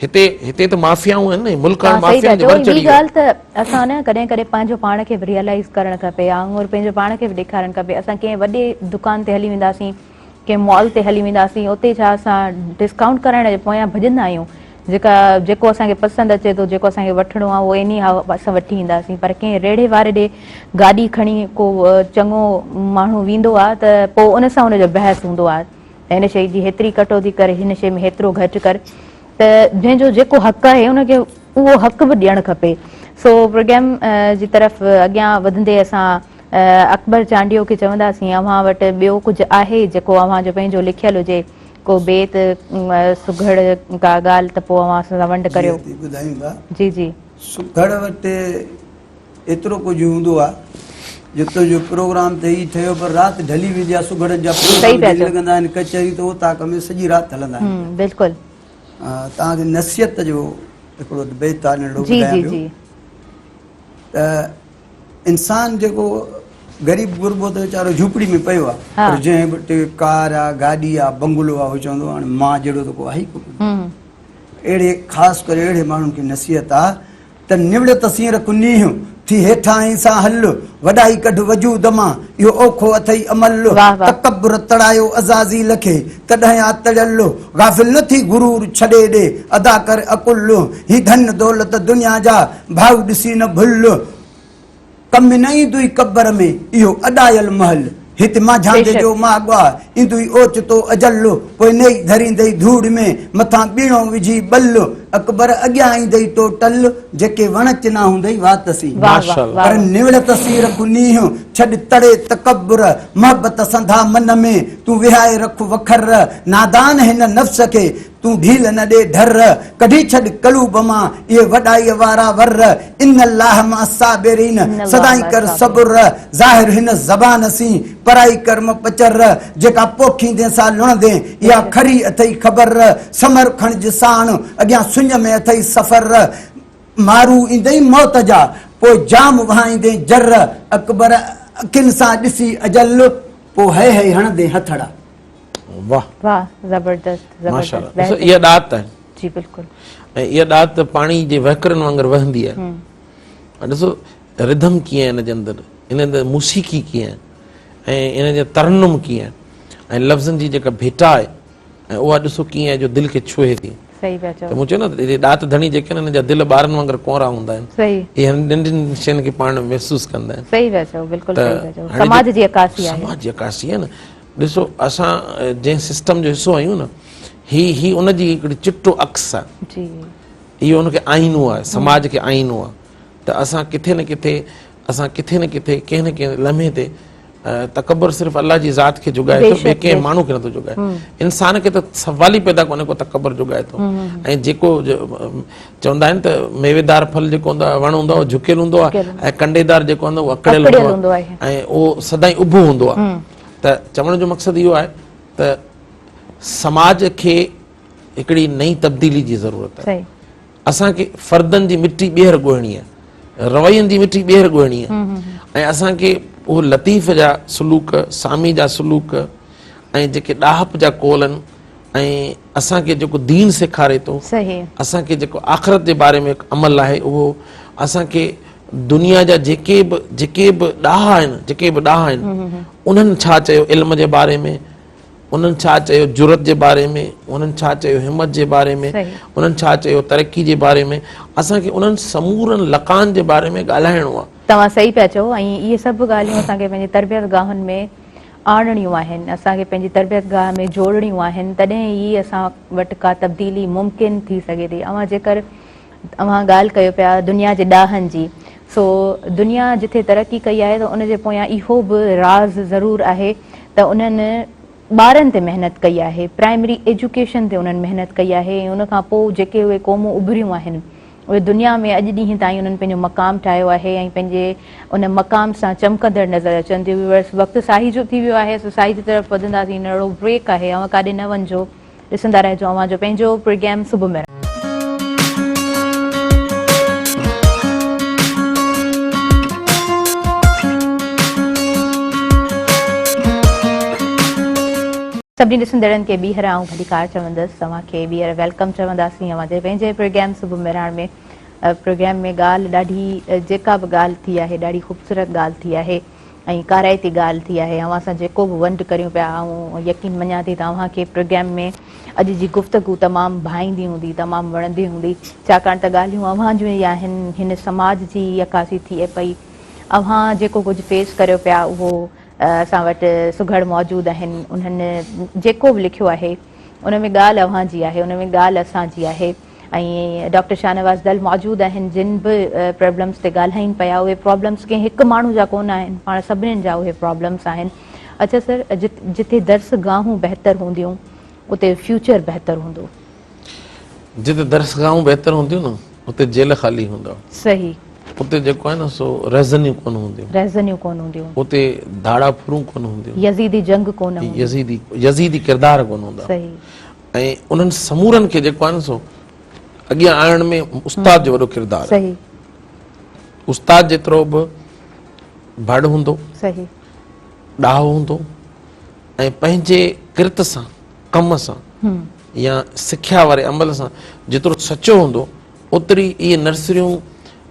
[SPEAKER 3] हिते त माफ़ियाऊं आहिनि न, मुल्क माफ़िया जे वर चढ़ी।
[SPEAKER 1] ॻाल्हि त असां न कॾहिं कॾहिं पंहिंजो पाण खे रियलाइज़ करणु खपे, और पंहिंजो पाण खे बि ॾेखारणु खपे। असां कंहिं वॾे दुकान ते हली वेंदासीं, कंहिं मॉल ते हली वेंदासीं, उते छा असां डिस्काउंट करण जे पोयां भॼंदा आहियूं, जेको असांखे पसंदि अचे थो, जेको असांखे वठिणो आहे उहो इन असां वठी ईंदासीं। पर कंहिं रेड़े वारे ॾे गाॾी खणी को चङो माण्हू वेंदो आहे त पोइ उन सां उनजो बहस हूंदो आहे त हिन शइ जी हेतिरी कटौती कर, हिन शइ में हेतिरो घटि कर, त जंहिंजो जेको हक़ आहे उनखे उहो हक़ बि ॾियणु खपे। सो प्रोग्राम जी तरफ़ अॻियां वधंदे असां अकबर चांडियो खे चवंदासीं, अव्हां वटि ॿियो कुझु आहे जेको अव्हां जो पंहिंजो लिखियलु हुजे, को बेत सुघड़ का ॻाल्हि, त पोइ अव्हां सां वंड करियो।
[SPEAKER 4] ॿुधायूं था
[SPEAKER 1] जी जी।
[SPEAKER 4] सुघड़ वटि एतिरो कुझु हूंदो आहे, जितो जो प्रोग्राम त ही ठहियो पर राति ढली वेंदी आहे, सुघड़ जा प्रोग्राम लॻंदा आहिनि कचहरी तो ताक में सॼी राति हलंदा आहिनि।
[SPEAKER 1] बिल्कुलु।
[SPEAKER 4] तव्हांखे नसीहत जो हिकिड़ो बेत आहे नंढो त इंसान जेको ग़रीब गुरबो त वीचारो झूपड़ी में पियो आहे, पर जंहिं वटि कार आहे, गाॾी आहे, बंगलो आहे, उहो चवंदो हाणे मां जहिड़ो त को आहे ई कोन। अहिड़े ख़ासि करे अहिड़े माण्हुनि खे नसीहत आहे त निवड़त सीर कुनीह थी हेठां ई सां हल, वॾाई कढ वजूद मां, इहो औखो अथई अमल, तकब्बुर तड़ायो अज़ाज़ील खे तॾहिं आ तड़ियल, गाफ़िल न थी गुरूर छॾे ॾे, अदा कर अकुल, ही धन दौलत दुनिया जा भाव ॾिसी न भुल, कम न ईंदुई कब्र में इहो अॾायल महल, हिते मां झांझ जो माॻवा ईंदुई ओचितो अजल, पोइ नई धरींदई धूड़ में मथां ॿीणो विझी बल, अकबर अॻियां ईंदई टोटल, जेके वणच न हूंदई वातसी, पर निवड़त सीर कुनीह छॾ तड़े तकब्बुर, मोहबत संधा मन में तूं विहाए रख वखर, नादान हिन नफ़्स खे तूं ढील न ॾे ढर, कढी छॾ कलूब मां इहे वॾाई वारा वर, इन अल्लाह मां साबिरीन, सदाई कर सबुर, ज़ाहिर हिन ज़बान सी पराई कर्म पचर, जेका पोखींदे सां लुणंदे इहा खरी अथई ख़बर, समर खणिज साण अॻियां सुञ में अथई सफ़र, मारू ईंदई मौत जा पोइ जाम वहाईंदे जर, अकबर अखियुनि सां ॾिसी अजल, पोइ है है हणंदे हथड़ा।
[SPEAKER 3] वाह
[SPEAKER 1] वाह, ज़बरदस्त
[SPEAKER 3] माशाअल्लाह। इहा ॾात आहे
[SPEAKER 1] जी, बिल्कुलु।
[SPEAKER 3] ऐं इहा ॾात पाणी जे वहकरनि वांगुरु वहंदी आहे। ॾिसो रिधम कीअं आहे इन जे अंदरि, इन जे अंदरि मूसीक़ी कीअं आहे, ऐं इन जो तरन्नुम कीअं आहे, ऐं लफ़्ज़नि जी जेका भेटा आहे ऐं उहा ॾिसो कीअं आहे जो दिलि खे छुए थी।
[SPEAKER 1] सही पिया
[SPEAKER 3] त
[SPEAKER 1] चओ।
[SPEAKER 3] मूं चयो न इहे ॾात धणी जेके आहिनि हिन जा दिलि ॿारनि वांगुरु कोरा हूंदा आहिनि।
[SPEAKER 1] सही
[SPEAKER 3] इहे नंढियुनि शयुनि खे पाण महसूसु कंदा आहिनि।
[SPEAKER 1] सही पिया चओ, बिल्कुलु
[SPEAKER 3] त
[SPEAKER 1] सही पिया चओ।
[SPEAKER 3] हाणे
[SPEAKER 1] समाज जी अकासी आहे।
[SPEAKER 3] समाज जी अकासी आहे न। ॾिसो असां जंहिं सिस्टम जो हिसो आहियूं न, ही उनजी हिकिड़ी चिटो अक्स आहे।
[SPEAKER 1] जी
[SPEAKER 3] इहो उनखे आईनो आहे, समाज खे आईनो आहे। त असां किथे न किथे कंहिं न कंहिं लम्हे ते तकबर सिर्फ़ु अल्लाह जी ज़ात खे जुगाए थो, ॿिए कंहिं माण्हू खे नथो जुगाए। इंसान खे त सवाल ई पैदा कोन्हे को तकबर जुगाए थो। ऐं जेको चवंदा आहिनि त मेवेदार फल जेको हूंदो आहे, वण हूंदो आहे झुकियल हूंदो आहे, ऐं कंडेदार जेको हूंदो आहे उहो अकड़ियल हूंदो आहे, ऐं उहो सदाईं उभो हूंदो आहे। त चवण जो मक़सदु इहो आहे त समाज खे हिकिड़ी नई तब्दीली जी ज़रूरत आहे।
[SPEAKER 1] सही
[SPEAKER 3] असांखे फ़र्दनि जी मिटी ॿीहर ॻोहिणी आहे, रवैयनि जी मिटी ॿीहर ॻोहिणी आहे। ऐं असांखे उहो लतीफ़ जा सलूक, सामी जा सलूक, ऐं जेके ॾाहप जा कोल आहिनि, ऐं असांखे जेको दीन सेखारे थो,
[SPEAKER 1] सही
[SPEAKER 3] असांखे जेको आख़िरत जे बारे में अमल आहे, उहो असांखे दुनिया जा जेके बि ॾाह आहिनि उन्हनि छा चयो इल्म जे बारे में, उन्हनि छा चयो जुरत जे बारे में, उन्हनि छा चयो हिम्मत जे बारे में, उन्हनि छा चयो तरक़ी जे बारे में, असांखे उन्हनि समूरनि लकान जे बारे में ॻाल्हाइणो आहे।
[SPEAKER 1] तव्हां सही पिया चओ। ऐं इहे सभु ॻाल्हियूं असांखे पंहिंजी तरबियत गाहनि में आणणियूं आहिनि, असांखे पंहिंजी तरबियत गाह में जोड़णियूं आहिनि, तॾहिं ई असां वटि का तब्दीली मुमकिन थी सघे थी। जेकर तव्हां ॻाल्हि कयो पिया दुनिया जे ॾाहनि जी, सो दुनिया जिथे तरक़ी कई आहे त उनजे पोयां इहो बि राज़ ज़रूरु आहे त उन्हनि ॿारनि ते महिनत कई आहे, प्राइमरी एजुकेशन ते उन्हनि महिनत कई आहे। ऐं उनखां पोइ जेके उहे क़ौमूं उभरियूं आहिनि उहे दुनिया में अॼु ॾींहं ताईं उन्हनि पंहिंजो मक़ाम ठाहियो आहे ऐं पंहिंजे उन मक़ाम सां चमकंदड़ नज़र अचनि थियूं। व्यूअर्स, वक़्तु साही जो थी वियो आहे, सो साही जी तरफ़ वधंदासीं। अहिड़ो ब्रेक आहे, अवां काॾे न वञिजो, ॾिसंदा रहिजो अवां जो पंहिंजो प्रोग्राम सुबुह में। सभिनी ॾिसंदड़नि खे ॿीहर आऊं भलीकार चवंदसि, तव्हांखे ॿीहर वेलकम चवंदासीं अवां जे पंहिंजे प्रोग्राम सुबुह मेराण में। प्रोग्राम में ॻाल्हि ॾाढी जेका बि ॻाल्हि थी आहे ॾाढी ख़ूबसूरत ॻाल्हि थी आहे ऐं काराइती ॻाल्हि थी आहे। अवां सां जेको बि वंड करियूं पिया, ऐं यकीन मञा थी तव्हांखे प्रोग्राम में अॼु जी गुफ़्तगू तमामु भाईंदी हूंदी, तमामु वणंदी हूंदी, छाकाणि त ॻाल्हियूं अव्हां जूं ई आहिनि। हिन समाज जी अकासी थिए पई, अव्हां जेको कुझु फेस करियो पिया उहो असां वटि सुघड़ मौजूदु आहिनि। उन्हनि जेको बि लिखियो आहे उन में ॻाल्हि अव्हां जी आहे, उन में ॻाल्हि असांजी आहे। ऐं डॉक्टर शाहनवाज़ दल मौजूदु आहिनि जिन बि प्रॉब्लम्स ते ॻाल्हाइनि पिया। उहे प्रॉब्लम्स कंहिं हिकु माण्हू जा कोन आहिनि, पाण सभिनीनि जा उहे प्रॉब्लम्स आहिनि। अच्छा सर, जिथे दर्सगाहूं बहितर हूंदियूं उते फ्यूचर बहितर हूंदो।
[SPEAKER 3] जिते दर्सगाहूं बहितर हूंदियूं न उते जेल ख़ाली हूंदा।
[SPEAKER 1] सही।
[SPEAKER 3] उते जेको आहे न सो रहज़नियूं कोन हूंदियूं, उते धाड़ा फुरूं कोन हूंदियूं,
[SPEAKER 1] यज़ीदी जंग कोन हूंदी,
[SPEAKER 3] यज़ीदी किरदार कोन हूंदा।
[SPEAKER 1] सही।
[SPEAKER 3] ऐं उन्हनि समूरनि खे जेको आहे न सो अॻियां आणण में उस्ताद जो वॾो किरदारु।
[SPEAKER 1] सही।
[SPEAKER 3] उस्ताद जेतिरो बि भड़ हूंदो,
[SPEAKER 1] सही,
[SPEAKER 3] ॾाहो हूंदो ऐं पंहिंजे किरत सां, कम सां या सिख्या वारे अमल सां जेतिरो सचो हूंदो, ओतिरी इहे नर्सरियूं।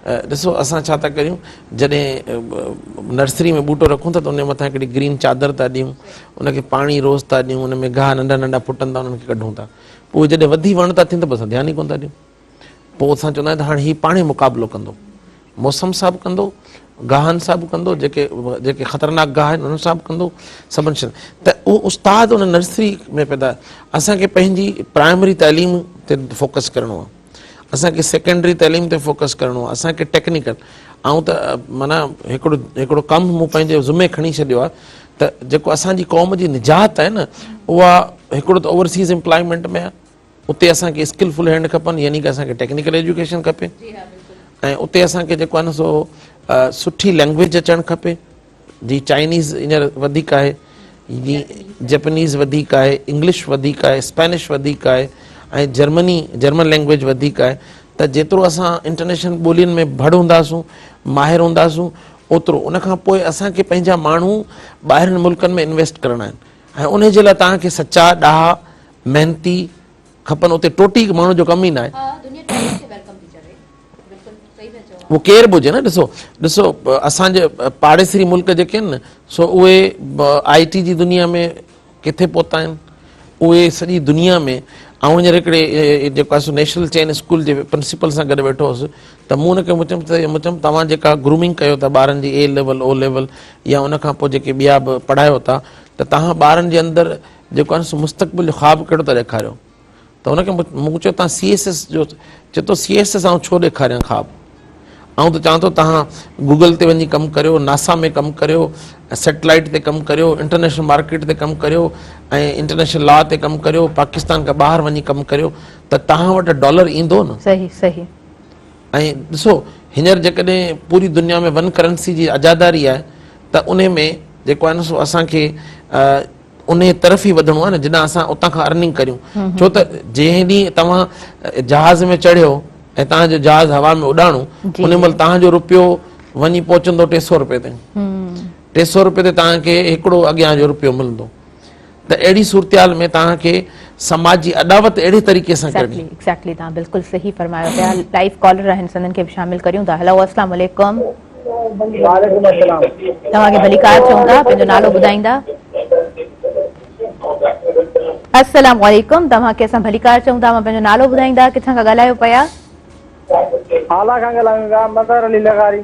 [SPEAKER 3] ॾिसो असां छा था करियूं, जॾहिं नर्सरी में ॿूटो रखूं था त उन मथां हिकिड़ी ग्रीन चादर था ॾियूं, उनखे पाणी रोज़ था ॾियूं, उन में गाह नंढा नंढा फुटनि था, उन्हनि खे कढूं था। पोइ जॾहिं वधी वण था थियनि त असां ध्यानु ई कोन था ॾियूं। पोइ असां चवंदा आहियूं त हाणे हीउ पाणे मुक़ाबिलो कंदो, मौसम सां बि कंदो, गाहनि सां बि कंदो, जेके ख़तरनाक गाह आहिनि उन्हनि सां बि कंदो, सभिनि शइ। त उहो उस्ताद उन नर्सरी में पैदा। असांखे पंहिंजी प्राइमरी तइलीम ते फोकस करिणो आहे, असांखे सेकेंडरी तइलीम ते फोकस करिणो आहे, असांखे टेक्निकल। ऐं त माना हिकिड़ो कमु मूं पंहिंजे ज़ुमे खणी छॾियो आहे त जेको असांजी क़ौम जी निजात आहे न, उहा हिकिड़ो त ओवरसीज़ एम्प्लॉयमेंट में आहे। उते असांखे स्किलफुल हैंड खपनि, यानी कि असांखे टेक्निकल एजुकेशन खपे। ऐं उते असांखे जेको आहे न सो सुठी लैंग्वेज अचणु खपे। जी चाइनीज़ हींअर वधीक आहे, जी जैपनीज़ वधीक आहे, इंग्लिश वधीक आहे, स्पेनिश वधीक आहे, ऐं जर्मन लैंग्वेज वधीक आहे। त जेतिरो असां इंटरनेशनल ॿोलियुनि में भड़ हूंदासूं, माहिर हूंदासूं, ओतिरो। उनखां पोइ असांखे पंहिंजा माण्हू ॿाहिरिनि मुल्कनि में इन्वेस्ट करणा आहिनि। ऐं उन जे लाइ तव्हांखे सचा ॾाहा महिनती खपनि। उते टोटी माण्हू जो कमु ई न आहे, उहो केर बि हुजे न। ॾिसो असांजे पाड़ेसरी मुल्क जेके आहिनि न, सो उहे IT जी दुनिया में किथे पहुता आहिनि उहे सॼी दुनिया में। ऐं हींअर हिकिड़े जेको आहे नेशनल चेन स्कूल जे प्रिंसिपल सां गॾु वेठो हुउसि त मूं हुनखे चयुमि तव्हां जेका ग्रूमिंग कयो था ॿारनि जी A लेवल O लेवल या उनखां पोइ जेके ॿिया बि पढ़ायो था त तव्हां ॿारनि जे अंदरि जेको आहे मुस्तक़बिल जो ख़्वाबु कहिड़ो था ॾेखारियो त हुनखे मूं चयो तव्हां CSS जो चए थो CSS आउं छो ॾेखारियां ख़्वाबु ऐं त चवां थो तव्हां गूगल ते वञी कमु करियो नासा में कमु करियो सैटेलाइट ते कमु करियो इंटरनेशनल मार्केट ते कमु करियो ऐं इंटरनेशनल लॉ ते कमु करियो पाकिस्तान खां ॿाहिरि वञी कमु करियो त तव्हां वटि डॉलर ईंदो न।
[SPEAKER 1] सही सही।
[SPEAKER 3] ऐं ॾिसो हींअर जेकॾहिं पूरी दुनिया में वन करेंसी जी आज़ादारी आहे त उन में जेको आहे न सो असांखे उन तरफ़ ई वधणो आहे न जिन असां उतां खां अर्निंग करियूं। छो त जंहिं ॾींहुं तव्हां जहाज़ में चढ़ियो ऐं तव्हांजो जहाज़ हवा में उॾाणो उन महिल तव्हांजो रुपयो वञी पहुचंदो 300 रुपए ते। 300 रुपए ते तव्हांखे हिकिड़ो अॻियां जो रुपयो मिलंदो। त अहिड़ी सूरतहाल में तव्हांखे समाज जी अॾावत अहिड़े तरीक़े सां करणी।
[SPEAKER 1] एग्जैक्टली तव्हां बिल्कुलु सही फरमायो पिया। लाइव कॉलर आहिनि सदन खे बि शामिल करियूं था। हेलो अस्सलाम वालेकुम।
[SPEAKER 2] वालेकुम अस्सलाम।
[SPEAKER 1] तव्हांखे भलीकार चऊं था पंहिंजो नालो ॿुधाईंदा। अस्सलाम वालेकुम तव्हांखे असां भलीकार चऊं था मां पंहिंजो नालो ॿुधाईंदा किथां खां ॻाल्हायो पिया।
[SPEAKER 2] हाला खां ॻाल्हायूं था मज़हर अली लगारी।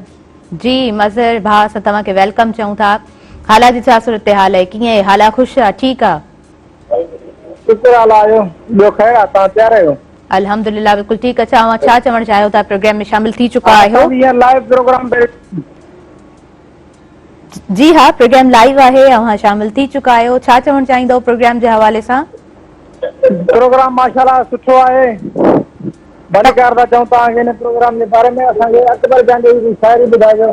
[SPEAKER 1] जी मज़हर भाउ असां तव्हांखे वेलकम चऊं था। हाला जी छा सूरत हाल आहे कीअं आहे हाला ख़ुशि आहे ठीकु आहे।
[SPEAKER 2] शुक्र हाल आयो ॿियो ख़ैर आहे तव्हां तयार आहियो।
[SPEAKER 1] अल्हम्दुलिल्लाह बिल्कुलु ठीकु आहे। छा चवणु चाहियो था प्रोग्राम में शामिल थी चुका आहियो।
[SPEAKER 2] लाइव प्रोग्राम
[SPEAKER 1] जी हाँ प्रोग्राम लाइव आहे ऐं शामिल थी चुका आहियो। छा चवणु चाहींदो प्रोग्राम जे हवाले सां।
[SPEAKER 2] प्रोग्राम माशाल्लाह सुठो आहे भलीकार था चऊं तव्हांखे हिन प्रोग्राम जे बारे में असांखे अकबर जान जी शाइरी ॿुधाइजो।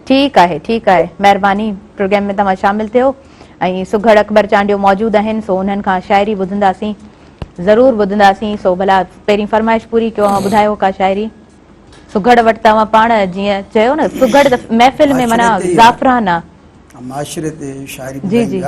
[SPEAKER 1] ठीकु आहे महिरबानी प्रोग्राम में तव्हां शामिल थियो ऐं सुघड़ अकबर चांडियो मौजूदु आहिनि सो उन्हनि खां शाइरी ॿुधंदासीं ज़रूरु ॿुधंदासीं। सो भला पहिरीं फरमाइश पूरी कयो ॿुधायो का शाइरी सुघड़ वटि तव्हां पाण जीअं चयो न सुघड़ महफ़िल में माना ज़ाफ़रान आहे
[SPEAKER 4] माशरे ते शाइरी
[SPEAKER 1] जी जी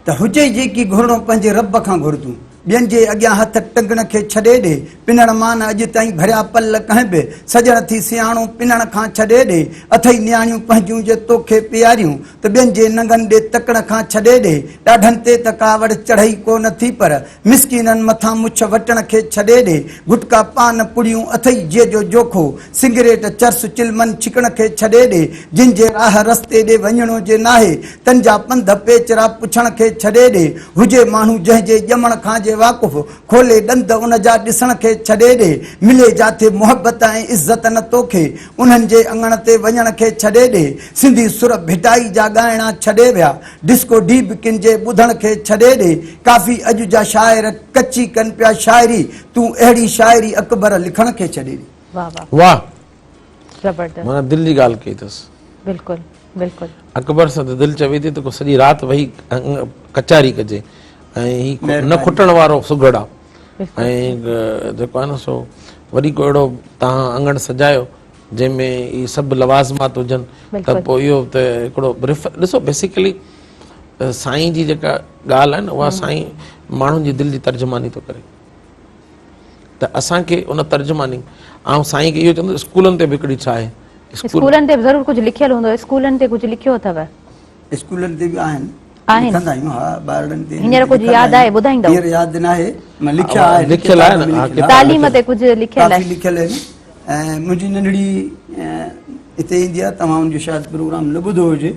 [SPEAKER 4] त हुजे जेकी घुरणो पंहिंजे रब खां घुरतूं ॿियनि जे अॻियां हथ टंगण खे छॾे ॾे पिनण मान अॼु ताईं भरिया पल कंहिं बि सजण थी सियाणो पिनण खां छॾे ॾे अथई नियाणियूं पंहिंजूं जे तोखे प्यारियूं त ॿियनि जे नंगनि ॾे तकण खां छॾे ॾे ॾाढनि ते त कावड़ चढ़ई कोन थी पर मिसकीननि मथां मुछ वटण खे छॾे ॾे गुटका पान पुड़ियूं अथई जीअ जो जोखो सिगरेट चर्स चिलमन छिकण खे छॾे ॾे जिन जे राह रस्ते ॾे वञणो जे नाहे तन जा पंध पेचरा पुछण खे छॾे ॾे हुजे माण्हू जंहिंजे ॼमण खां जे वाक़ुफ़ खोले ॾंद उन जा ॾिसण खे छॾे ॾे मिले जाथे मुहबत ऐं इज़त न तोखे उन्हनि जे अङण ते वञण खे छॾे ॾे सिंधी सुर भिटाई जा ॻाइणा छॾे विया डिस्को डीब किन जे ॿुधण खे छॾे ॾे काफ़ी अॼु जा शाइर कची कनि पिया शाइरी तूं अहिड़ी शाइरी अकबर लिखण खे छॾे ॾे।
[SPEAKER 3] वाह
[SPEAKER 1] ज़बरदस्त
[SPEAKER 3] माना दिलि जी ॻाल्हि कई अथसि।
[SPEAKER 1] बिल्कुलु
[SPEAKER 3] अकबर सां त दिलि चवे थी त को सॼी राति वेही कचारी कजे ऐं ही न खुटण वारो सुघड़ आहे ऐं जेको आहे न सो वरी को अहिड़ो तव्हां अङण सजायो जंहिंमें ही सभु लवाज़मात हुजनि त पोइ इहो त हिकिड़ो ॾिसो बेसिकली साईं जी जेका ॻाल्हि आहे न उहा साईं माण्हुनि जी दिलि जी तर्जुमानी थो करे त असांखे उन तर्जुमानी ऐं साईं खे इहो चवंदो स्कूलनि ते बि हिकिड़ी छा आहे
[SPEAKER 1] स्कूलनि ते ज़रूरु कुझु लिखियलु हूंदो स्कूलनि ते कुझु लिखियो अथव
[SPEAKER 4] स्कूलनि ते बि आहिनि
[SPEAKER 1] हींअर कुझु यादि आहे ॿुधाईंदव
[SPEAKER 4] यादि न आहे मां लिखियल आहे
[SPEAKER 1] तालीम ते कुझु लिखियल आहे
[SPEAKER 4] लिखियल आहिनि ऐं मुंहिंजी नंढड़ी हिते ईंदी आहे तव्हां हुनजो शायदि प्रोग्राम न ॿुधो हुजे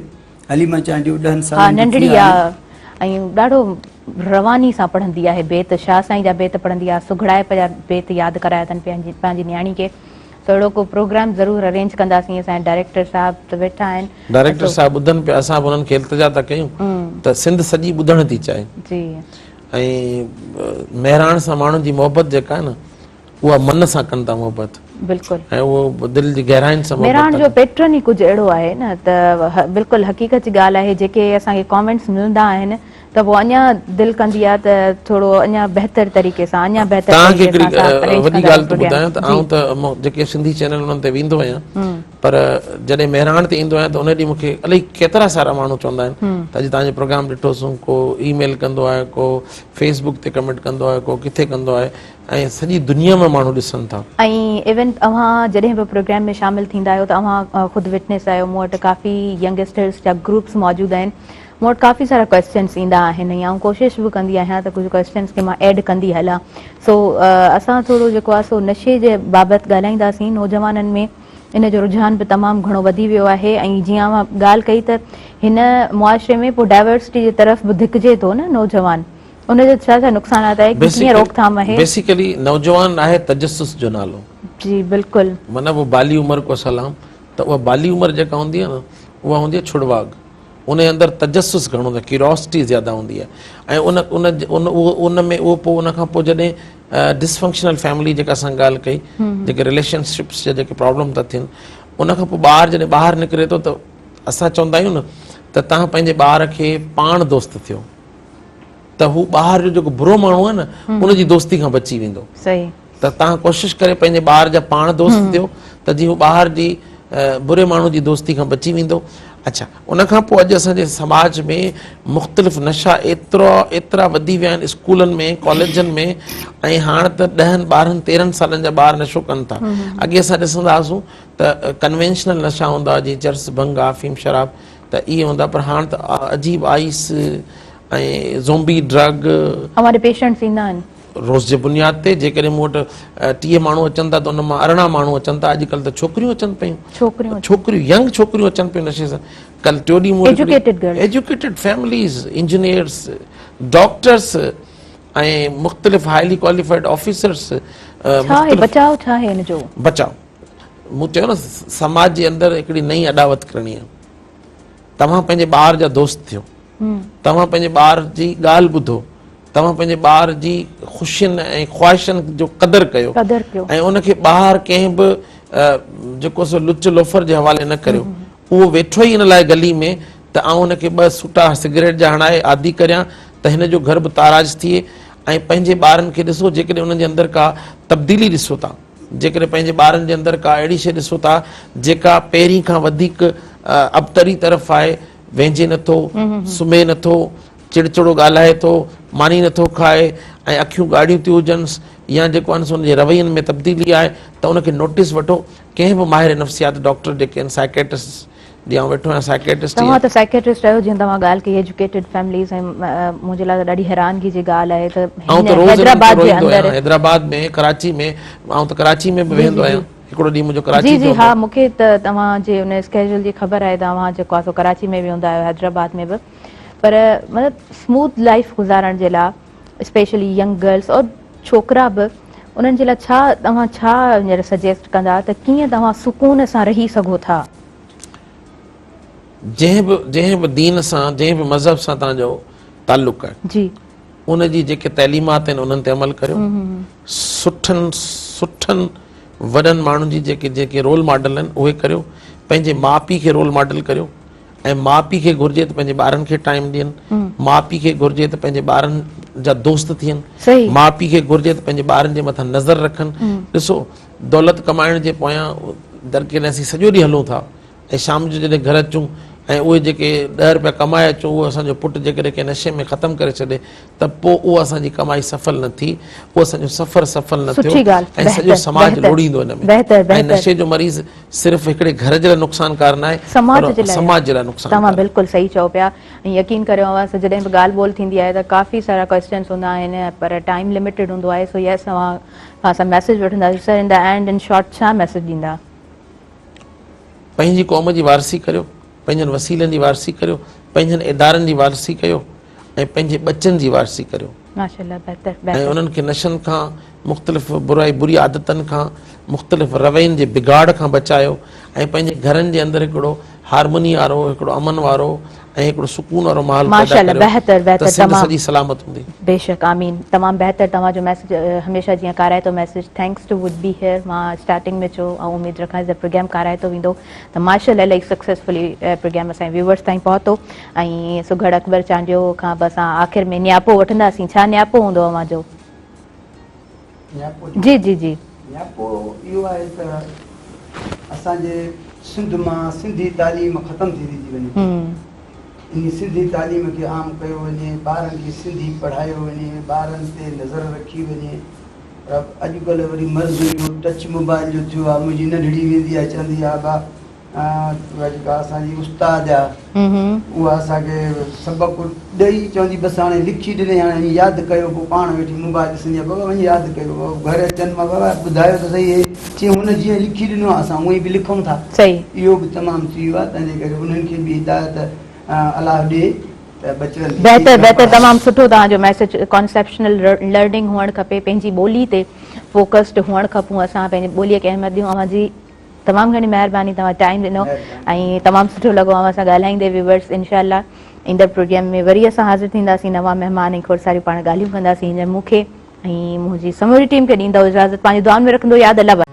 [SPEAKER 4] हलीमा चांडियो 10 साल
[SPEAKER 1] हा नंढड़ी आहे ऐं ॾाढो रवानी सां पढ़ंदी आहे बेत शाह साईं जा बेत पढ़ंदी आहे सुघड़ाइप जा बेत यादि कराया अथनि पंहिंजी न्याणी खे त अहिड़ो को प्रोग्राम ज़रूरु अरेंज कंदासीं असांजा डायरेक्टर साहब त वेठा आहिनि
[SPEAKER 3] डायरेक्टर साहब ॿुधनि पिया असां बि उन्हनि खे इल्तिजा था कयूं त सिंध सॼी ॿुधण थी चाहे
[SPEAKER 1] जी
[SPEAKER 3] ऐं महिराण सां माण्हुनि जी मोहबत जेका आहे न उहा मन सां कनि था मोहबत
[SPEAKER 1] बिल्कुलु
[SPEAKER 3] ऐं उहो दिलि जी गहराइनि सां
[SPEAKER 1] महिराण जो पैटर्न ई कुझु अहिड़ो आहे न त बिल्कुलु हक़ीक़त जी ॻाल्हि आहे जेके असांखे कॉमेंट्स मिलंदा आहिनि त पोइ अञा दिलि कंदी आहे त थोरो अञा बहितर तरीक़े सां अञा बहितर
[SPEAKER 3] तव्हांखे हिकिड़ी वॾी ॻाल्हि थो ॿुधायां त आउं त जेके सिंधी चैनल उन्हनि ते वेंदो आहियां पर जॾहिं महिराण ते ईंदो आहियां त उन ॾींहुं मूंखे इलाही केतिरा सारा माण्हू चवंदा आहिनि त अॼु तव्हांजो प्रोग्राम ॾिठोसीं को ईमेल कंदो आहे को फेसबुक ते कमेंट कंदो आहे को किथे कंदो आहे ऐं सॼी दुनिया में माण्हू ॾिसनि था
[SPEAKER 1] ऐं इवन तव्हां जॾहिं बि प्रोग्राम में शामिल थींदा आहियो त तव्हां ख़ुदि विटनेस आहियो मूं वटि काफ़ी यंगस्टर्स जा ग्रुप्स मौजूदु आहिनि मूं वटि काफ़ी सारा क्वेश्चन्स ईंदा आहिनि या कोशिशि बि कंदी आहियां त कुझु क्वेश्चन्स खे मां ऐड कंदी हलां. सो असां थोरो जेको आहे सो नशे जे बाबति ॻाल्हाईंदासीं. नौजवाननि में इन जो रुझान बि तमामु घणो वधी वियो आहे ऐं जीअं मां ॻाल्हि कई त हिन मुआशरे में पोइ डाइवर्सिटी जे तरफ़ बि धिकजे थो न नौजवान, उनजो छा छा नुक़सानात आहे, कीअं रोकथाम आहे?
[SPEAKER 3] बेसिकली नौजवान आहे तजस्सुस जो नालो.
[SPEAKER 1] जी बिल्कुलु.
[SPEAKER 3] माना वो बाली उमिरि को सलाम. त उहा बाली उमिरि जेका हूंदी आहे न उहा हूंदी आहे छुड़वाग. उन अंदरि तजस्सुस घणो हूंदो आहे, क्यूरोसिटी ज़्यादा हूंदी आहे ऐं उन में उहो पोइ उन खां पोइ जॾहिं डिसफंक्शनल फैमिली जेका असां ॻाल्हि कई, जेके रिलेशनशिप्स जा जेके प्रॉब्लम था थियनि, उन खां पोइ ॿार जॾहिं ॿाहिरि निकिरे थो त असां चवंदा आहियूं न त तव्हां पंहिंजे ॿार खे पाण दोस्त थियो त हू ॿाहिरि जो जेको बुरो माण्हू आहे न उनजी दोस्ती खां बची वेंदो.
[SPEAKER 1] सही.
[SPEAKER 3] त तव्हां कोशिशि करे पंहिंजे ॿार जा पाण दोस्त थियो त जीअं हू ॿाहिरि जी बुरे माण्हू जी दोस्ती खां बची वेंदो. अच्छा, उन खां पोइ अॼु असांजे समाज में मुख़्तलिफ़ नशा एतिरा वधी विया आहिनि स्कूलनि में, कॉलेजनि में, ऐं हाणे त 10, 12, 13 सालनि जा ॿार नशो कनि था. अॻे असां ॾिसंदा हुआसीं त कन्वेंशनल नशा हूंदा हुआ जीअं चर्स, भंग, अफ़ीम, शराब, त इहे हूंदा. पर हाणे त अजीब आइस ऐं ज़ोंबी ड्रग
[SPEAKER 1] हमारे पेशेंट्स ईंदा आहिनि
[SPEAKER 3] रोज़ जे बुनियाद ते. जेकॾहिं मूं वटि 30 माण्हू अचनि था त उन मां 18 माण्हू अचनि था. अॼुकल्ह त छोकिरियूं अचनि पियूं, छोकिरियूं यंग छोकिरियूं अचनि पियूं नशे सां. कल्ह टियों ॾींहुं एजुकेटेड फैमिलीज़, इंजीनियर्स, डॉक्टर्स ऐं मुख़्तलिफ़ हाईली क्वालिफाइड ऑफिसर्स.
[SPEAKER 1] बचाव छा आहे हिन जो?
[SPEAKER 3] बचाव मूं चयो न, समाज जे अंदरि हिकिड़ी नई अॾावत करणी आहे. तव्हां पंहिंजे ॿार जा दोस्त थियो, तव्हां पंहिंजे ॿार जी ॻाल्हि ॿुधो, तव्हां पंहिंजे ॿार जी ख़ुशियुनि ऐं ख़्वाहिशनि जो क़दुरु कयो ऐं उनखे ॿाहिरि कंहिं बि जेको सो लुच लोफर जे हवाले न करियो. उहो वेठो ई इन लाइ गली में त आउं उनखे 2 सुटा सिगरेट जा हणाए आदि करियां त हिन जो घर बि ताराज थिए. ऐं पंहिंजे ॿारनि खे ॾिसो, जेकॾहिं उन्हनि जे अंदरि का तब्दीली ॾिसो था, जेकॾहिं पंहिंजे ॿारनि जे अंदरि का अहिड़ी शइ ॾिसो था जेका पहिरीं खां वधीक अबतरी तरफ़ आहे, वेंझे नथो, सुम्हे नथो, चिड़चिड़ो ॻाल्हाए थो, मानी नथो खाए ऐं अखियूं ॻाढ़ियूं थियूं हुजनिसि, या जेको आहे हुनजे रवैयनि में तब्दीली आहे, त उनखे नोटिस वठो. कंहिं बि माहिर नफ़्सियात डॉक्टर जेके आहिनि, साइकेट्रिस्ट, ॼां वेठो आहियां साइकेट्रिस्ट.
[SPEAKER 1] तव्हां त साइकेट्रिस्ट आहियो, जीअं तव्हां ॻाल्हि कई एजुकेटेड फैमिलीज़, ऐं मुंहिंजे लाइ त ॾाढी हैरानगी जी ॻाल्हि आहे त हैदराबाद में, कराची में, ऐं त कराची में बि वेंदो आहियां. हिकिड़ो ॾींहुं मुंहिंजो कराची जी हा, मूंखे त तव्हांजे उन स्केड्यूल जी ख़बर आहे. तव्हां जेको आहे सो कराची में बि हूंदा आहियो, हैदराबाद में बि. पर मतिलबु स्मूथ लाइफ गुज़ारण जे लाइ स्पेशली यंग गर्ल्स और छोकिरा बि, उन्हनि जे लाइ तव्हां छा हींअर सजेस्ट कंदा त कीअं तव्हां सुकून सां रही सघो था?
[SPEAKER 3] जंहिं बि दीन सां, जंहिं बि मज़हब सां तव्हांजो ताल्लुक़ आहे जी, उनजी जेके तइलीमात आहिनि उन्हनि ते अमल करियो. सुठनि वॾनि माण्हुनि जी जेके रोल मॉडल आहिनि उहे करियो. पंहिंजे माउ पीउ खे रोल मॉडल करियो ऐं माउ पीउ खे घुर्जे त पंहिंजे ॿारनि खे टाइम ॾियनि. माउ पीउ खे घुर्जे त पंहिंजे ॿारनि जा दोस्त थियनि. माउ पीउ खे घुर्जे त पंहिंजे ॿारनि जे मथां नज़र रखनि. ॾिसो, दौलत कमाइण जे पोयां दरके असीं सॼो ॾींहुं हलूं था ऐं शाम जो जॾहिं घर अचूं ऐं उहे जेके 10 रुपया कमाए अचूं उहो असांजो पुटु जेकॾहिं कंहिं नशे में ख़तमु करे छॾे त पोइ उहो असांजी कमाई सफल न थी, उहो असांजो सफ़र सफल न थियो ऐं सॼो समाज लोड़ींदो हिन में. ऐं नशे जो मरीज़ सिर्फ़ु हिकिड़े घर जे लाइ नुक़सानकार न आहे, समाज जे लाइ नुक़सान.
[SPEAKER 1] तव्हां बिल्कुलु सही चओ पिया. ऐं यकीन करियो जॾहिं बि ॻाल्हि ॿोल थींदी आहे त काफ़ी सारा क्वेश्चन्स हूंदा आहिनि, पर टाइम लिमिटेड हूंदो आहे. सो यस, असां मैसेज वठंदासीं. Sir, in the end, in short, छा मैसेज ॾींदा?
[SPEAKER 3] पंहिंजी क़ौम जी वारसी करियो, पंहिंजनि वसीलनि जी वारसी करियो, पंहिंजनि इदारनि जी वारसी कयो ऐं पंहिंजे बच्चनि जी वारसी करियो.
[SPEAKER 1] माशाअल्लाह, बहितर.
[SPEAKER 3] ऐं उन्हनि खे नशनि खां, मुख़्तलिफ़ बुरी आदतनि खां, मुख़्तलिफ़ रवैयनि जे बिगाड़ खां बचायो ऐं पंहिंजे घरनि जे अंदरि हिकिड़ो हारमोनी वारो, हिकिड़ो अमन वारो ऐं हिकिड़ो सुकून वारो माहौल पैदा करियो त सिंध सॼी सलामत हूंदी.
[SPEAKER 1] बेशक, आमीन. तमामु बहितर. तव्हांजो मैसेज हमेशह जीअं काराए थो message, thanks to would be here. मां स्टार्टिंग में चयो ऐं उमेदु रखां त प्रोग्राम काराए थो वेंदो. त माशाअल्लाह इलाही सक्सेसफुली प्रोग्राम असांजे व्यूवर्स ताईं पहुतो. ऐं सुघड़ अकबर चांडियो खां बि असां आख़िर में न्यापो वठंदासीं. छा न्यापो हूंदो अव्हांजो? जी जी जी.
[SPEAKER 4] न्यापो इहो आहे त असांजे सिंध मां सिंधी तालीम ख़तमु थी वञे. इन सिंधी तालीम खे आम कयो वञे, ॿारनि खे सिंधी पढ़ायो वञे, ॿारनि ते नज़र रखी वञे. अॼुकल्ह वरी मर्ज़ जो टच मोबाइल जो थियो आहे. मुंहिंजी नंढड़ी वेंदी आहे, चवंदी आहे बा जेका असांजी उस्ताद आहे उहा असांखे सबक़ु ॾेई चवंदी बसि हाणे लिखी ॾिने हाणे यादि कयो पोइ पाण वेठी मोबाइल ॾिसंदी आहे बाबा वञी यादि कयो बाबा घर अचनि मां बाबा ॿुधायो त सही हे चई हुन जीअं लिखी ॾिनो आहे असां उअं ई बि लिखूं था
[SPEAKER 1] सही
[SPEAKER 4] इहो बि तमामु थी वियो आहे तंहिंजे करे उन्हनि खे बि हिदायत अलाह ॾे त बचड़नि
[SPEAKER 1] बेहतर तमामु सुठो तव्हांजो मैसेज कॉन्सेप्शनल लर्निंग हुअणु खपे पंहिंजी ॿोली ते फोकस्ड हुअणु खपूं असां पंहिंजी ॿोलीअ खे अहमियत ॾियूं अवां तमामु घणी महिरबानी तव्हां टाइम ॾिनो ऐं तमामु सुठो लॻो अवां सां ॻाल्हाईंदे व्यूअर्स इंशाअल्लाह ईंदड़ प्रोग्राम में वरी असां हाज़िर थींदासीं नवां महिमान ऐं खोड़ सारियूं पाण ॻाल्हियूं कंदासीं हींअर मूंखे ऐं मुंहिंजी समूरी टीम खे ॾींदव इजाज़त पंहिंजी दुआनि में रखंदो यादि अलाह